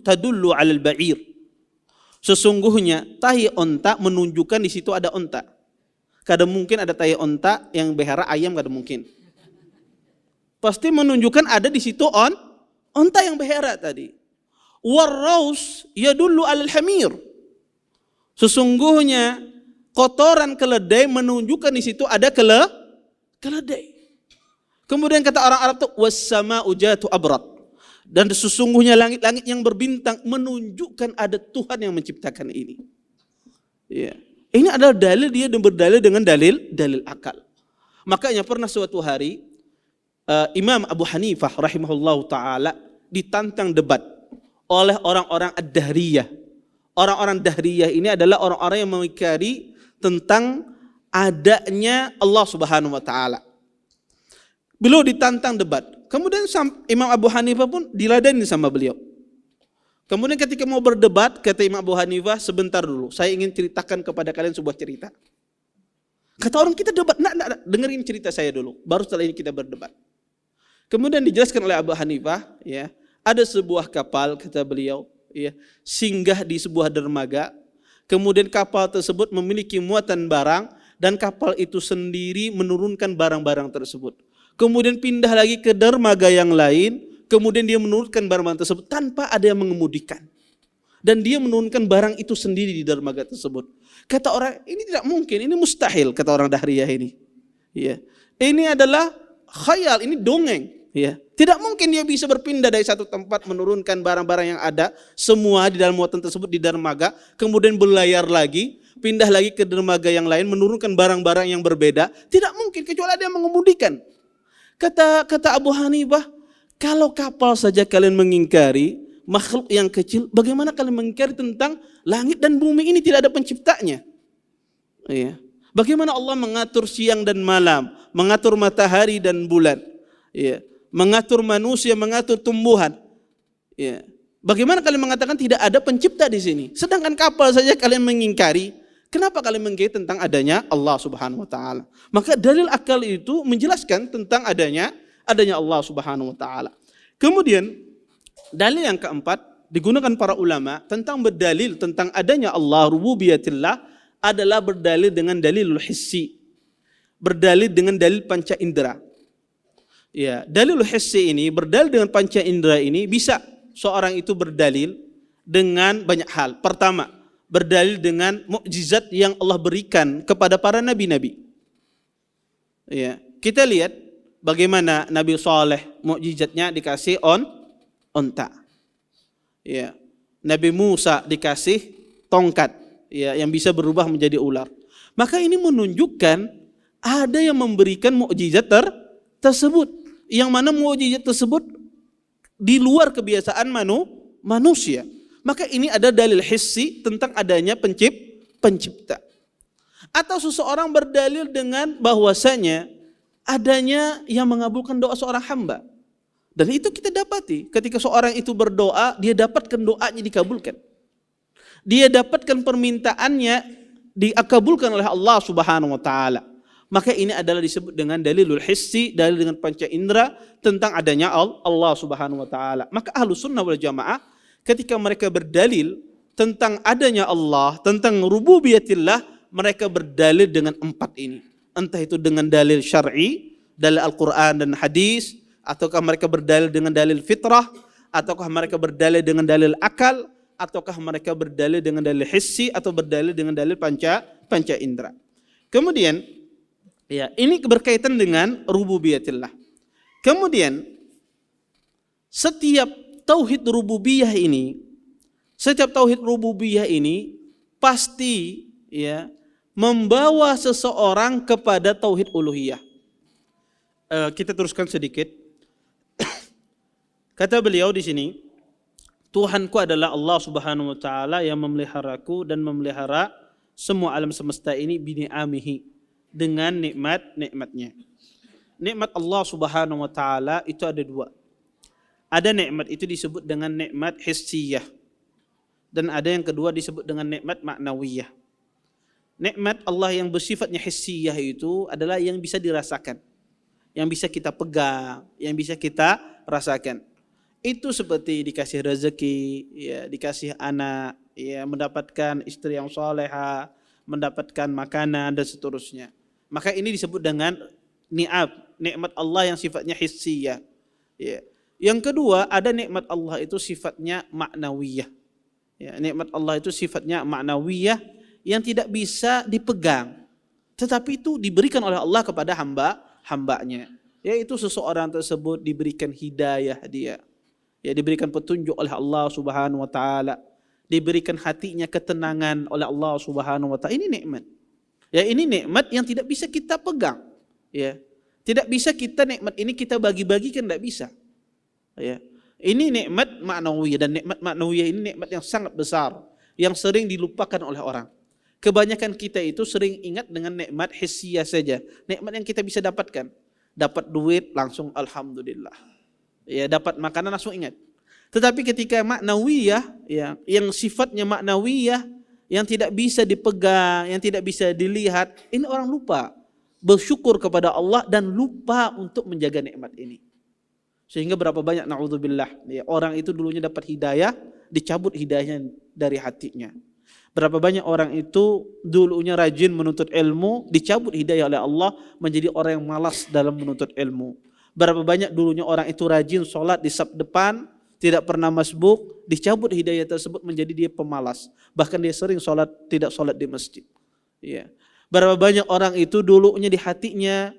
tadullu 'alal ba'ir. Sesungguhnya tahi onta menunjukkan di situ ada onta. Kadang mungkin ada tahi onta yang berhara ayam, kadang mungkin. Pasti menunjukkan ada di situ onta yang berhara tadi. Warraus yadullu 'alal hamir. Sesungguhnya kotoran keledai menunjukkan di situ ada keledai. Kemudian kata orang Arab itu was-sama'u jatu abrat. Dan sesungguhnya langit-langit yang berbintang menunjukkan ada Tuhan yang menciptakan ini. Ya. Ini adalah dalil, dia berdalil dengan dalil akal. Makanya pernah suatu hari Imam Abu Hanifah rahimahullahu ta'ala ditantang debat oleh orang-orang Ad-Dahriyah. Orang-orang Dahriyah ini adalah orang-orang yang mengingkari tentang adanya Allah subhanahu wa ta'ala. Beliau ditantang debat. Kemudian Imam Abu Hanifah pun diladeni sama beliau. Kemudian ketika mau berdebat, kata Imam Abu Hanifah, sebentar dulu, saya ingin ceritakan kepada kalian sebuah cerita. Kata orang, kita debat, nak, dengerin cerita saya dulu, baru setelah ini kita berdebat. Kemudian dijelaskan oleh Abu Hanifah, ya, ada sebuah kapal, kata beliau, ya, singgah di sebuah dermaga. Kemudian kapal tersebut memiliki muatan barang dan kapal itu sendiri menurunkan barang-barang tersebut. Kemudian pindah lagi ke dermaga yang lain, kemudian dia menurunkan barang-barang tersebut tanpa ada yang mengemudikan. Dan dia menurunkan barang itu sendiri di dermaga tersebut. Kata orang, ini tidak mungkin, ini mustahil, kata orang Dahriyah ini. Ya. Ini adalah khayal, ini dongeng. Ya. Tidak mungkin dia bisa berpindah dari satu tempat menurunkan barang-barang yang ada semua di dalam muatan tersebut di dermaga, kemudian berlayar lagi, pindah lagi ke dermaga yang lain menurunkan barang-barang yang berbeda. Tidak mungkin kecuali ada yang mengemudikan. Kata Abu Hanifah, kalau kapal saja kalian mengingkari makhluk yang kecil, bagaimana kalian mengingkari tentang langit dan bumi ini tidak ada penciptanya? Ya. Bagaimana Allah mengatur siang dan malam, mengatur matahari dan bulan? Ya. Mengatur manusia, mengatur tumbuhan. Ya. Bagaimana kalian mengatakan tidak ada pencipta di sini? Sedangkan kapal saja kalian mengingkari. Kenapa kalian mengingkari tentang adanya Allah Subhanahu wa taala? Maka dalil akal itu menjelaskan tentang adanya Allah Subhanahu wa taala. Kemudian dalil yang keempat digunakan para ulama tentang berdalil tentang adanya Allah rububiyatillah adalah berdalil dengan dalilul hissi. Berdalil dengan dalil panca indera. Ya, dalilul hissi ini, berdalil dengan panca indera ini bisa seorang itu berdalil dengan banyak hal. Pertama, berdalil dengan mukjizat yang Allah berikan kepada para nabi-nabi. Ya, kita lihat bagaimana Nabi Saleh mukjizatnya dikasih onta. Ya, Nabi Musa dikasih tongkat, ya, yang bisa berubah menjadi ular. Maka ini menunjukkan ada yang memberikan mukjizat tersebut. Yang mana mukjizat tersebut di luar kebiasaan manusia. Maka ini ada dalil hissi tentang adanya pencipta. Atau seseorang berdalil dengan bahwasanya adanya yang mengabulkan doa seorang hamba. Dan itu kita dapati ketika seorang itu berdoa, dia dapatkan doanya dikabulkan. Dia dapatkan permintaannya dikabulkan oleh Allah Subhanahu wa taala. Maka ini adalah disebut dengan dalilul hissi, dalil dengan panca indera tentang adanya Allah Subhanahu wa taala. Maka Ahlus Sunnah wal Jamaah ketika mereka berdalil tentang adanya Allah, tentang rububiyatillah, mereka berdalil dengan 4 ini. Entah itu dengan dalil syar'i, dalil Al-Quran dan hadis, ataukah mereka berdalil dengan dalil fitrah, ataukah mereka berdalil dengan dalil akal, ataukah mereka berdalil dengan dalil hissi, atau berdalil dengan dalil panca indera. Kemudian, ya, ini berkaitan dengan rububiyatillah. Kemudian, setiap tauhid rububiyah ini pasti, ya, membawa seseorang kepada tauhid uluhiyah. Kita teruskan sedikit. Kata beliau di sini, Tuhanku adalah Allah Subhanahu wa taala yang memeliharaku dan memelihara semua alam semesta ini bini'amihi, dengan nikmat-nikmatnya. Nikmat Allah Subhanahu wa taala itu ada 2. Ada nikmat itu disebut dengan nikmat hissiyah, dan ada yang kedua disebut dengan nikmat ma'nawiyah. Nikmat Allah yang bersifatnya hissiyah itu adalah yang bisa dirasakan, yang bisa kita pegang, yang bisa kita rasakan. Itu seperti dikasih rezeki, ya, dikasih anak, ya, mendapatkan istri yang salehah, mendapatkan makanan dan seterusnya. Maka ini disebut dengan nikmat Allah yang sifatnya hissiyah. Ya. Yang kedua, ada nikmat Allah itu sifatnya maknawiyah. Ya, nikmat Allah itu sifatnya maknawiyah yang tidak bisa dipegang, tetapi itu diberikan oleh Allah kepada hambanya. Yaitu seseorang tersebut diberikan hidayah dia. Ya, diberikan petunjuk oleh Allah Subhanahu wa taala, diberikan hatinya ketenangan oleh Allah Subhanahu wa taala. Ini nikmat. Ya, ini nikmat yang tidak bisa kita pegang. Ya. Tidak bisa kita nikmat ini kita bagi-bagikan, tidak bisa. Ya. Ini nikmat ma'nawiyah, dan nikmat ma'nawiyah ini nikmat yang sangat besar yang sering dilupakan oleh orang. Kebanyakan kita itu sering ingat dengan nikmat hissiyah saja, nikmat yang kita bisa dapatkan. Dapat duit langsung alhamdulillah. Ya, dapat makanan langsung ingat. Tetapi ketika maknawiyah, ya, yang sifatnya maknawiyah, yang tidak bisa dipegang, yang tidak bisa dilihat, ini orang lupa bersyukur kepada Allah dan lupa untuk menjaga nikmat ini. Sehingga berapa banyak na'udzubillah, ya, orang itu dulunya dapat hidayah, dicabut hidayahnya dari hatinya. Berapa banyak orang itu dulunya rajin menuntut ilmu, dicabut hidayah oleh Allah menjadi orang yang malas dalam menuntut ilmu. Berapa banyak dulunya orang itu rajin sholat di saf depan, tidak pernah masbuk, dicabut hidayah tersebut menjadi dia pemalas. Bahkan dia sering sholat, tidak sholat di masjid. Ya. Berapa banyak orang itu dulunya di hatinya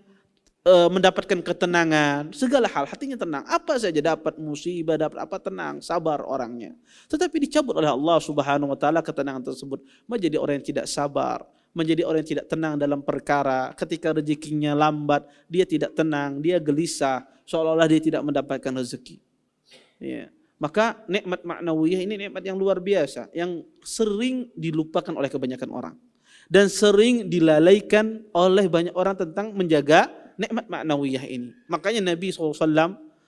mendapatkan ketenangan, segala hal hatinya tenang, apa saja dapat musibah, dapat apa, tenang, sabar orangnya. Tetapi dicabut oleh Allah Subhanahu wa taala ketenangan tersebut, menjadi orang yang tidak sabar, menjadi orang yang tidak tenang dalam perkara. Ketika rezekinya lambat, dia tidak tenang, dia gelisah, seolah-olah dia tidak mendapatkan rezeki. Ya. Maka nikmat ma'nawiyah ini nikmat yang luar biasa, yang sering dilupakan oleh kebanyakan orang dan sering dilalaikan oleh banyak orang tentang menjaga nikmat ma'nawiyah ini. Makanya Nabi SAW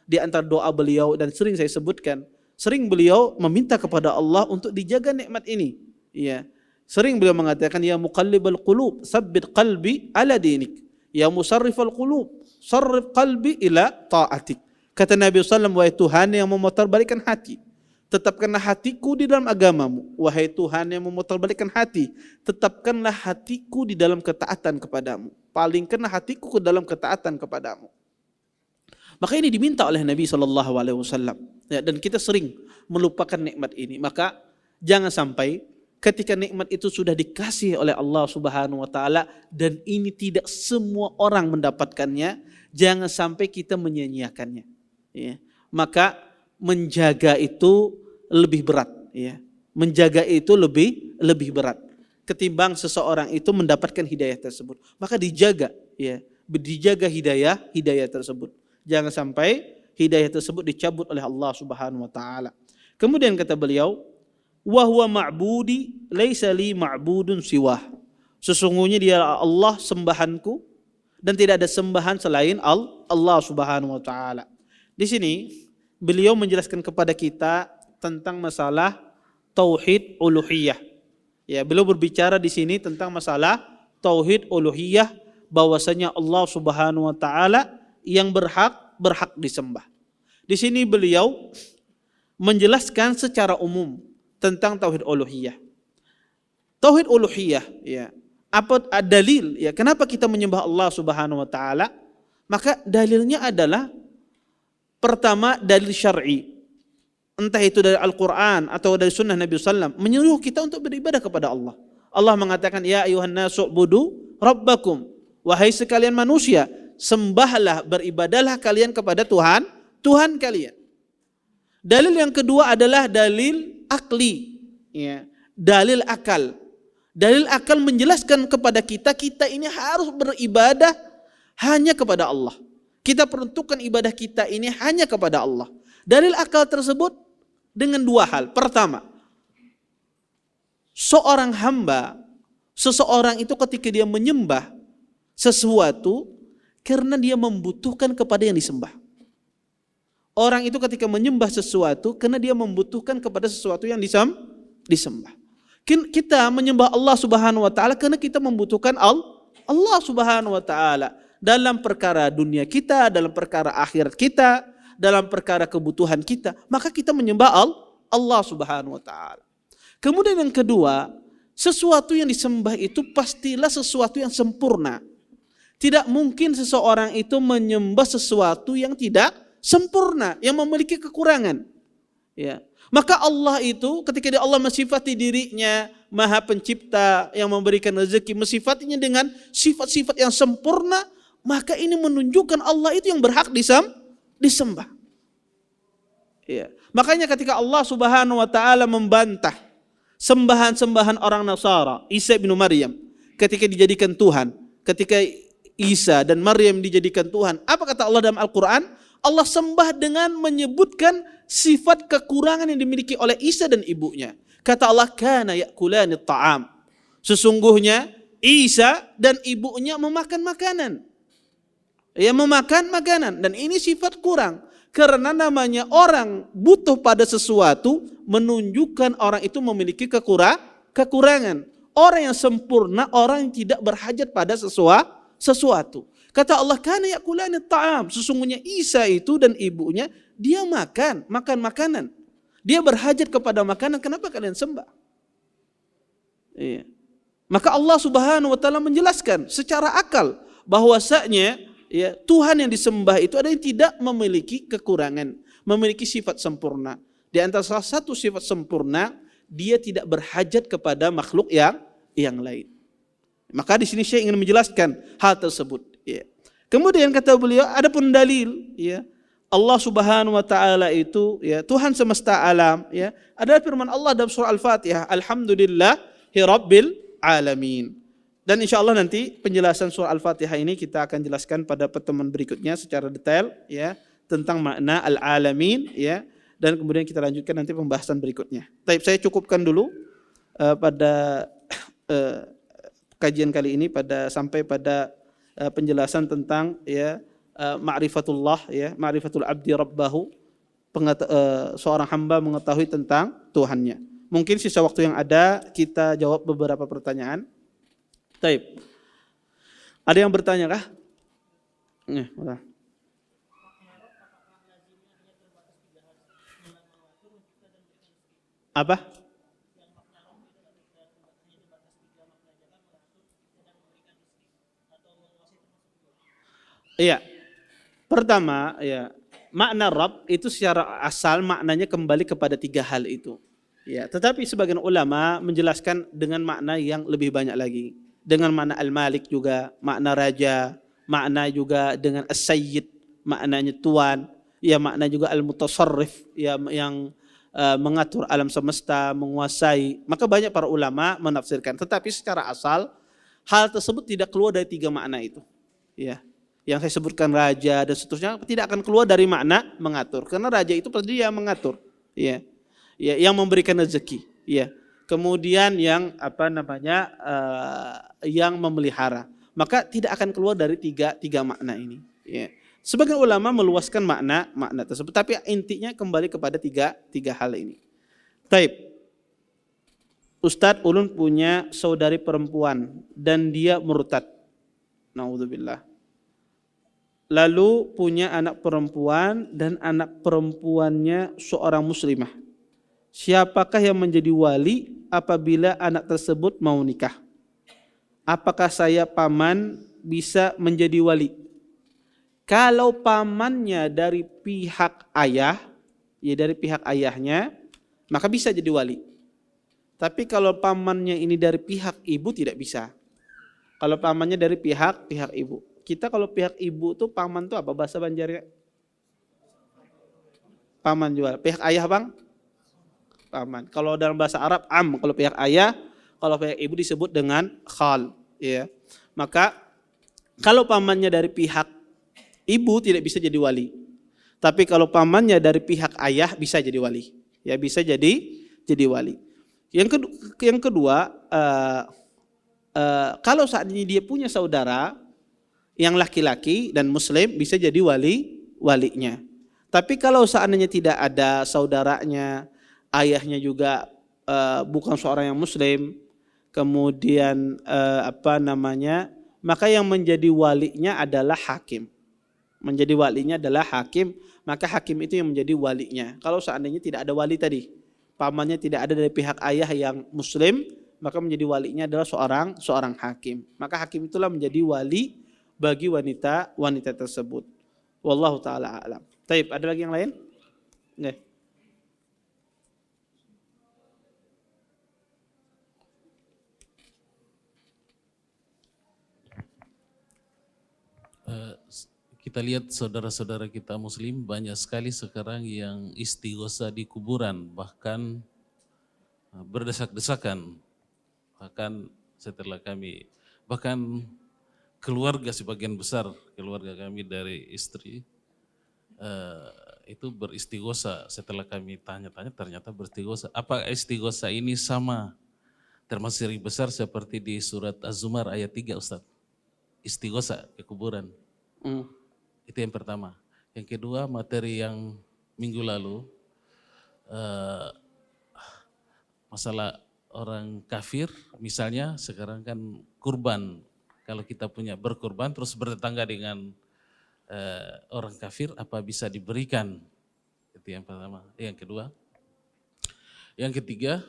di antara doa beliau, dan sering saya sebutkan, sering beliau meminta kepada Allah untuk dijaga nikmat ini. Ya. Sering beliau mengatakan, ya muqallibal qulub, tsabbit qalbi ala dinik. Ya musarrifal qulub, sarrif qalbi ila ta'atik. Kata Nabi SAW, wahai Tuhan yang memutarbalikkan hati, tetapkanlah hatiku di dalam agamamu. Wahai Tuhan yang memutarbalikkan hati, tetapkanlah hatiku di dalam ketaatan kepadamu. Palingkanlah hatiku ke dalam ketaatan kepadamu. Maka ini diminta oleh Nabi SAW. Ya, dan kita sering melupakan nikmat ini. Maka jangan sampai ketika nikmat itu sudah dikasih oleh Allah Subhanahu wa taala dan ini tidak semua orang mendapatkannya, jangan sampai kita menyia-nyiakannya. Ya. Maka menjaga itu lebih berat, ya. Menjaga itu lebih berat ketimbang seseorang itu mendapatkan hidayah tersebut. Maka dijaga, ya. Dijaga hidayah tersebut. Jangan sampai hidayah tersebut dicabut oleh Allah Subhanahu wa taala. Kemudian kata beliau, wa huwa ma'budi laisa li ma'budun siwah. Sesungguhnya dia Allah sembahanku dan tidak ada sembahan selain Allah Subhanahu wa taala. Di sini beliau menjelaskan kepada kita tentang masalah tauhid uluhiyah. Ya, beliau berbicara di sini tentang masalah tauhid uluhiyah, bahwasanya Allah Subhanahu wa taala yang berhak disembah. Di sini beliau menjelaskan secara umum tentang tauhid uluhiyah. Tauhid uluhiyah, ya. Apa dalil? Ya, kenapa kita menyembah Allah Subhanahu wa taala? Maka dalilnya adalah pertama dalil syar'i. Entah itu dari Al-Qur'an atau dari sunnah Nabi SAW, menyuruh kita untuk beribadah kepada Allah. Allah mengatakan, ya ayuhan nasu ubudu rabbakum. Wahai sekalian manusia, sembahlah, beribadahlah kalian kepada Tuhan kalian. Dalil yang kedua adalah dalil akli, ya. Dalil akal. Dalil akal menjelaskan kepada kita ini harus beribadah hanya kepada Allah. Kita peruntukkan ibadah kita ini hanya kepada Allah. Dalil akal tersebut dengan dua hal. Pertama, seseorang itu ketika dia menyembah sesuatu karena dia membutuhkan kepada yang disembah. Orang itu ketika menyembah sesuatu karena dia membutuhkan kepada sesuatu yang disembah. Kita menyembah Allah Subhanahu wa taala karena kita membutuhkan Allah Subhanahu wa taala dalam perkara dunia kita, dalam perkara akhirat kita, dalam perkara kebutuhan kita, maka kita menyembah Allah Subhanahu wa taala. Kemudian yang kedua, sesuatu yang disembah itu pastilah sesuatu yang sempurna. Tidak mungkin seseorang itu menyembah sesuatu yang tidak sempurna, yang memiliki kekurangan. Ya. Maka Allah itu ketika Allah mensifati dirinya Maha Pencipta yang memberikan rezeki, mensifatinya dengan sifat-sifat yang sempurna, maka ini menunjukkan Allah itu yang berhak disembah. Ya. Makanya ketika Allah Subhanahu wa taala membantah sembahan-sembahan orang Nasara, Isa bin Maryam ketika dijadikan Tuhan, ketika Isa dan Maryam dijadikan Tuhan, apa kata Allah dalam Al-Quran? Allah sembah dengan menyebutkan sifat kekurangan yang dimiliki oleh Isa dan ibunya. Kata Allah, kana ya'kulani ta'am. Sesungguhnya Isa dan ibunya memakan makanan. Ya, memakan makanan, dan ini sifat kurang. Karena namanya orang butuh pada sesuatu menunjukkan orang itu memiliki kekurangan. Orang yang sempurna, orang yang tidak berhajat pada sesuatu. Kata Allah, kana ya'kulani ta'am. Sesungguhnya Isa itu dan ibunya, dia makan makanan. Dia berhajat kepada makanan, kenapa kalian sembah? Iya. Maka Allah Subhanahu wa taala menjelaskan secara akal bahwasanya ya, Tuhan yang disembah itu ada yang tidak memiliki kekurangan, memiliki sifat sempurna. Di antara salah satu sifat sempurna, dia tidak berhajat kepada makhluk yang lain. Maka di sini saya ingin menjelaskan hal tersebut. Ya. Kemudian kata beliau, ada pun dalil, ya, Allah Subhanahu wa taala itu, ya, Tuhan semesta alam, ya, adalah firman Allah dalam surah Al-Fatihah, alhamdulillahi rabbil alamin. Dan insya Allah nanti penjelasan surah Al-Fatihah ini kita akan jelaskan pada pertemuan berikutnya secara detail, ya, tentang makna al-alamin, ya, dan kemudian kita lanjutkan nanti pembahasan berikutnya. Baik, saya cukupkan dulu pada kajian kali ini sampai pada penjelasan tentang, ya, ma'rifatullah, ya, ma'rifatul abdi rabbahu, seorang hamba mengetahui tentang Tuhannya. Mungkin sisa waktu yang ada kita jawab beberapa pertanyaan. Baik. Ada yang bertanya kah? Apa? Iya. Pertama, ya, makna Rabb itu secara asal maknanya kembali kepada tiga hal itu. Ya, tetapi sebagian ulama menjelaskan dengan makna yang lebih banyak lagi. Dengan makna Al-Malik juga, makna raja, makna juga dengan As-Sayyid, maknanya tuan, ya, makna juga Al-Mutasarrif, ya, yang mengatur alam semesta, menguasai. Maka banyak para ulama menafsirkan, tetapi secara asal hal tersebut tidak keluar dari tiga makna itu. Ya. Yang saya sebutkan raja dan seterusnya tidak akan keluar dari makna mengatur, karena raja itu pasti yang mengatur, ya, ya, yang memberikan rezeki, ya, kemudian yang yang memelihara, maka tidak akan keluar dari tiga makna ini, ya. Sebagian ulama meluaskan makna tersebut, tapi intinya kembali kepada tiga hal ini. Taib. Ustadz, ulun punya saudari perempuan dan dia murtad, naudzubillah. Lalu punya anak perempuan dan anak perempuannya seorang muslimah. Siapakah yang menjadi wali apabila anak tersebut mau nikah? Apakah saya paman bisa menjadi wali? Kalau pamannya dari pihak ayah, ya dari pihak ayahnya, maka bisa jadi wali. Tapi kalau pamannya ini dari pihak ibu tidak bisa. Kalau pamannya dari pihak ibu. Kita kalau pihak ibu tuh paman tuh apa bahasa Banjarnya? Paman juga. Pihak ayah bang? Paman. Kalau dalam bahasa Arab am. Kalau pihak ayah, kalau pihak ibu disebut dengan khal. Ya. Maka kalau pamannya dari pihak ibu tidak bisa jadi wali. Tapi kalau pamannya dari pihak ayah bisa jadi wali. Ya bisa jadi wali. Yang kedua, kalau saat ini dia punya saudara yang laki-laki dan muslim bisa jadi walinya. Tapi kalau seandainya tidak ada saudaranya, ayahnya juga bukan seorang yang muslim, kemudian maka yang menjadi walinya adalah hakim. Menjadi walinya adalah hakim, maka hakim itu yang menjadi walinya. Kalau seandainya tidak ada wali tadi, pamannya tidak ada dari pihak ayah yang muslim, maka menjadi walinya adalah seorang hakim. Maka hakim itulah menjadi wali bagi wanita tersebut. Wallahu taala a'lam. Taib, ada lagi yang lain? Nggak. Kita lihat saudara-saudara kita muslim banyak sekali sekarang yang istighosah di kuburan, bahkan berdesak-desakan. Bahkan setelah kami, bahkan keluarga sebagian besar, keluarga kami dari istri, itu beristighosah. Setelah kami tanya-tanya ternyata beristighosah. Apa istighosah ini sama termasuk syirik besar seperti di surat Az-Zumar ayat 3 Ustaz? Istighosah ke kuburan. Itu yang pertama. Yang kedua, materi yang minggu lalu, masalah orang kafir, misalnya sekarang kan kurban. Kalau kita punya berkurban terus bertetangga dengan orang kafir, apa bisa diberikan? Itu yang pertama. Yang kedua. Yang ketiga,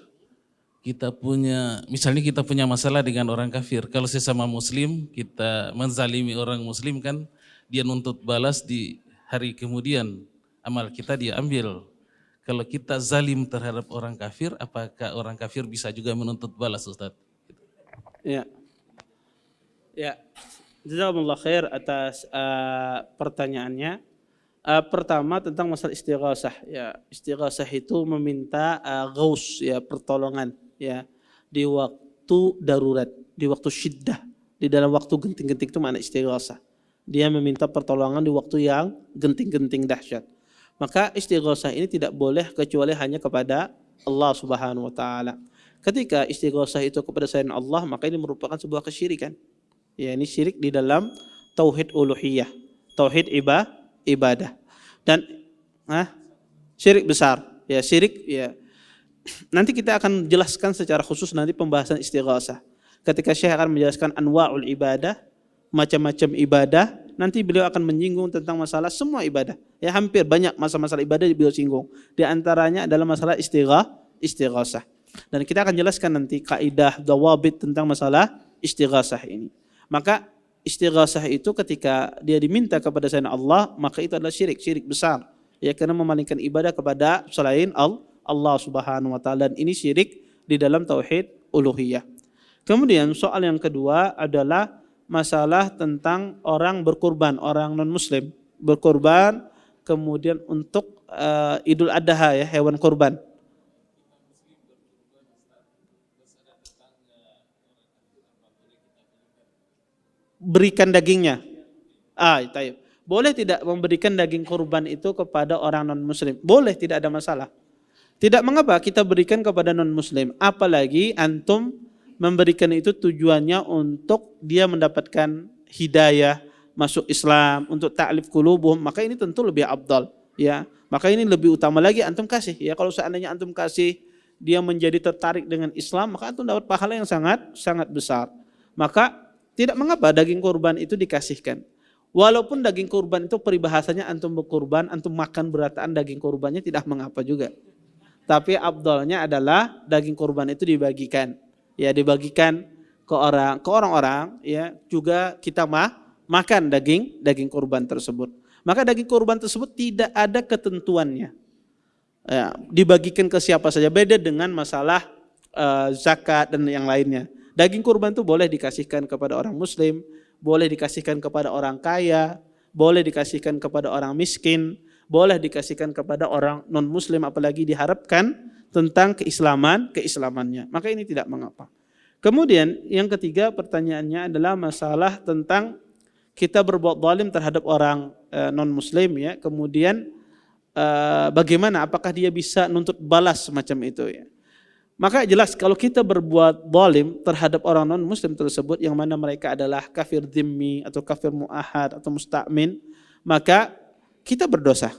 misalnya kita punya masalah dengan orang kafir. Kalau sesama muslim, kita menzalimi orang muslim kan, dia nuntut balas di hari kemudian, amal kita dia ambil. Kalau kita zalim terhadap orang kafir, apakah orang kafir bisa juga menuntut balas, Ustaz? Ya. Jazakumullah khair atas pertanyaannya. Pertama tentang masalah istighosah. Ya, istighosah itu meminta ghaus, ya, pertolongan, ya, di waktu darurat, di waktu syiddah, di dalam waktu genting-genting itu makna istighosah. Dia meminta pertolongan di waktu yang genting-genting dahsyat. Maka istighosah ini tidak boleh kecuali hanya kepada Allah Subhanahu wa taala. Ketika istighosah itu kepada selain Allah, maka ini merupakan sebuah kesyirikan. Ya, ini syirik di dalam tauhid uluhiyah, tauhid ibadah. Dan syirik besar. Ya, syirik, ya. Nanti kita akan jelaskan secara khusus nanti pembahasan istighosah. Ketika Syekh akan menjelaskan anwa'ul ibadah, macam-macam ibadah, nanti beliau akan menyinggung tentang masalah semua ibadah. Ya, hampir banyak masalah ibadah beliau singgung. Di antaranya adalah masalah istighosah. Dan kita akan jelaskan nanti kaidah dawabit tentang masalah istighosah ini. Maka istighosah itu ketika dia diminta kepada selain Allah, maka itu adalah syirik besar. Ya, karena memalingkan ibadah kepada selain Allah Subhanahu wa taala, dan ini syirik di dalam tauhid uluhiyah. Kemudian soal yang kedua adalah masalah tentang orang berkurban, orang non-muslim berkurban kemudian untuk Idul Adha, ya, hewan kurban. Berikan dagingnya. Taib. Boleh tidak memberikan daging kurban itu kepada orang non-muslim? Boleh, tidak ada masalah. Tidak mengapa kita berikan kepada non-muslim, apalagi antum memberikan itu tujuannya untuk dia mendapatkan hidayah, masuk Islam, untuk ta'lif qulubuhum, maka ini tentu lebih afdal, ya. Maka ini lebih utama lagi antum kasih, ya. Kalau seandainya antum kasih dia menjadi tertarik dengan Islam, maka antum dapat pahala yang sangat besar. Maka tidak mengapa daging kurban itu dikasihkan. Walaupun daging kurban itu peribahasanya antum berkurban, antum makan berataan daging kurbannya, tidak mengapa juga. Tapi afdalnya adalah daging kurban itu dibagikan. Ya, dibagikan ke orang-orang ya, juga kita makan daging kurban tersebut. Maka daging kurban tersebut tidak ada ketentuannya. Ya, dibagikan ke siapa saja, beda dengan masalah zakat dan yang lainnya. Daging kurban itu boleh dikasihkan kepada orang muslim, boleh dikasihkan kepada orang kaya, boleh dikasihkan kepada orang miskin, boleh dikasihkan kepada orang non muslim, apalagi diharapkan tentang keislamannya. Maka ini tidak mengapa. Kemudian yang ketiga pertanyaannya adalah masalah tentang kita berbuat zalim terhadap orang non muslim ya. Kemudian bagaimana, apakah dia bisa nuntut balas semacam itu ya. Maka jelas kalau kita berbuat zalim terhadap orang non muslim tersebut yang mana mereka adalah kafir dhimmi atau kafir muahad atau musta'min, maka kita berdosa.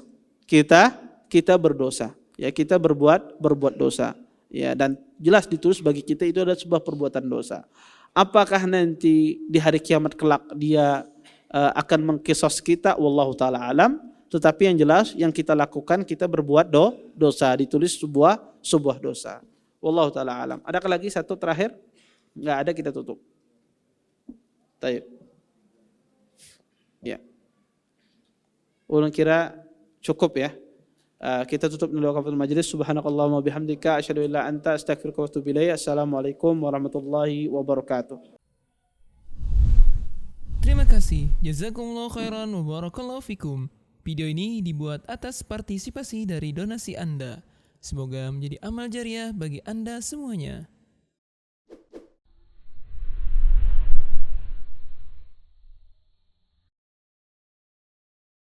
Kita berdosa. Ya, kita berbuat dosa. Ya, dan jelas ditulis bagi kita itu adalah sebuah perbuatan dosa. Apakah nanti di hari kiamat kelak dia akan mengkisos kita, wallahu taala alam. Tetapi yang jelas yang kita lakukan, kita berbuat dosa, ditulis sebuah dosa. Wallahu taala alam. Adakah lagi satu terakhir? Enggak ada, kita tutup. Baik. Ya. Ulun kira cukup ya. Kita tutup dulu kafatul majlis. Subhanakallahumma bihamdika asyhadu an la ilaha illa anta astaghfiruka wa atubu ilaik. Assalamualaikum warahmatullahi wabarakatuh. Terima kasih. Jazakumullah khairan wa barakallahu fikum. Video ini dibuat atas partisipasi dari donasi Anda. Semoga menjadi amal jariah bagi Anda semuanya.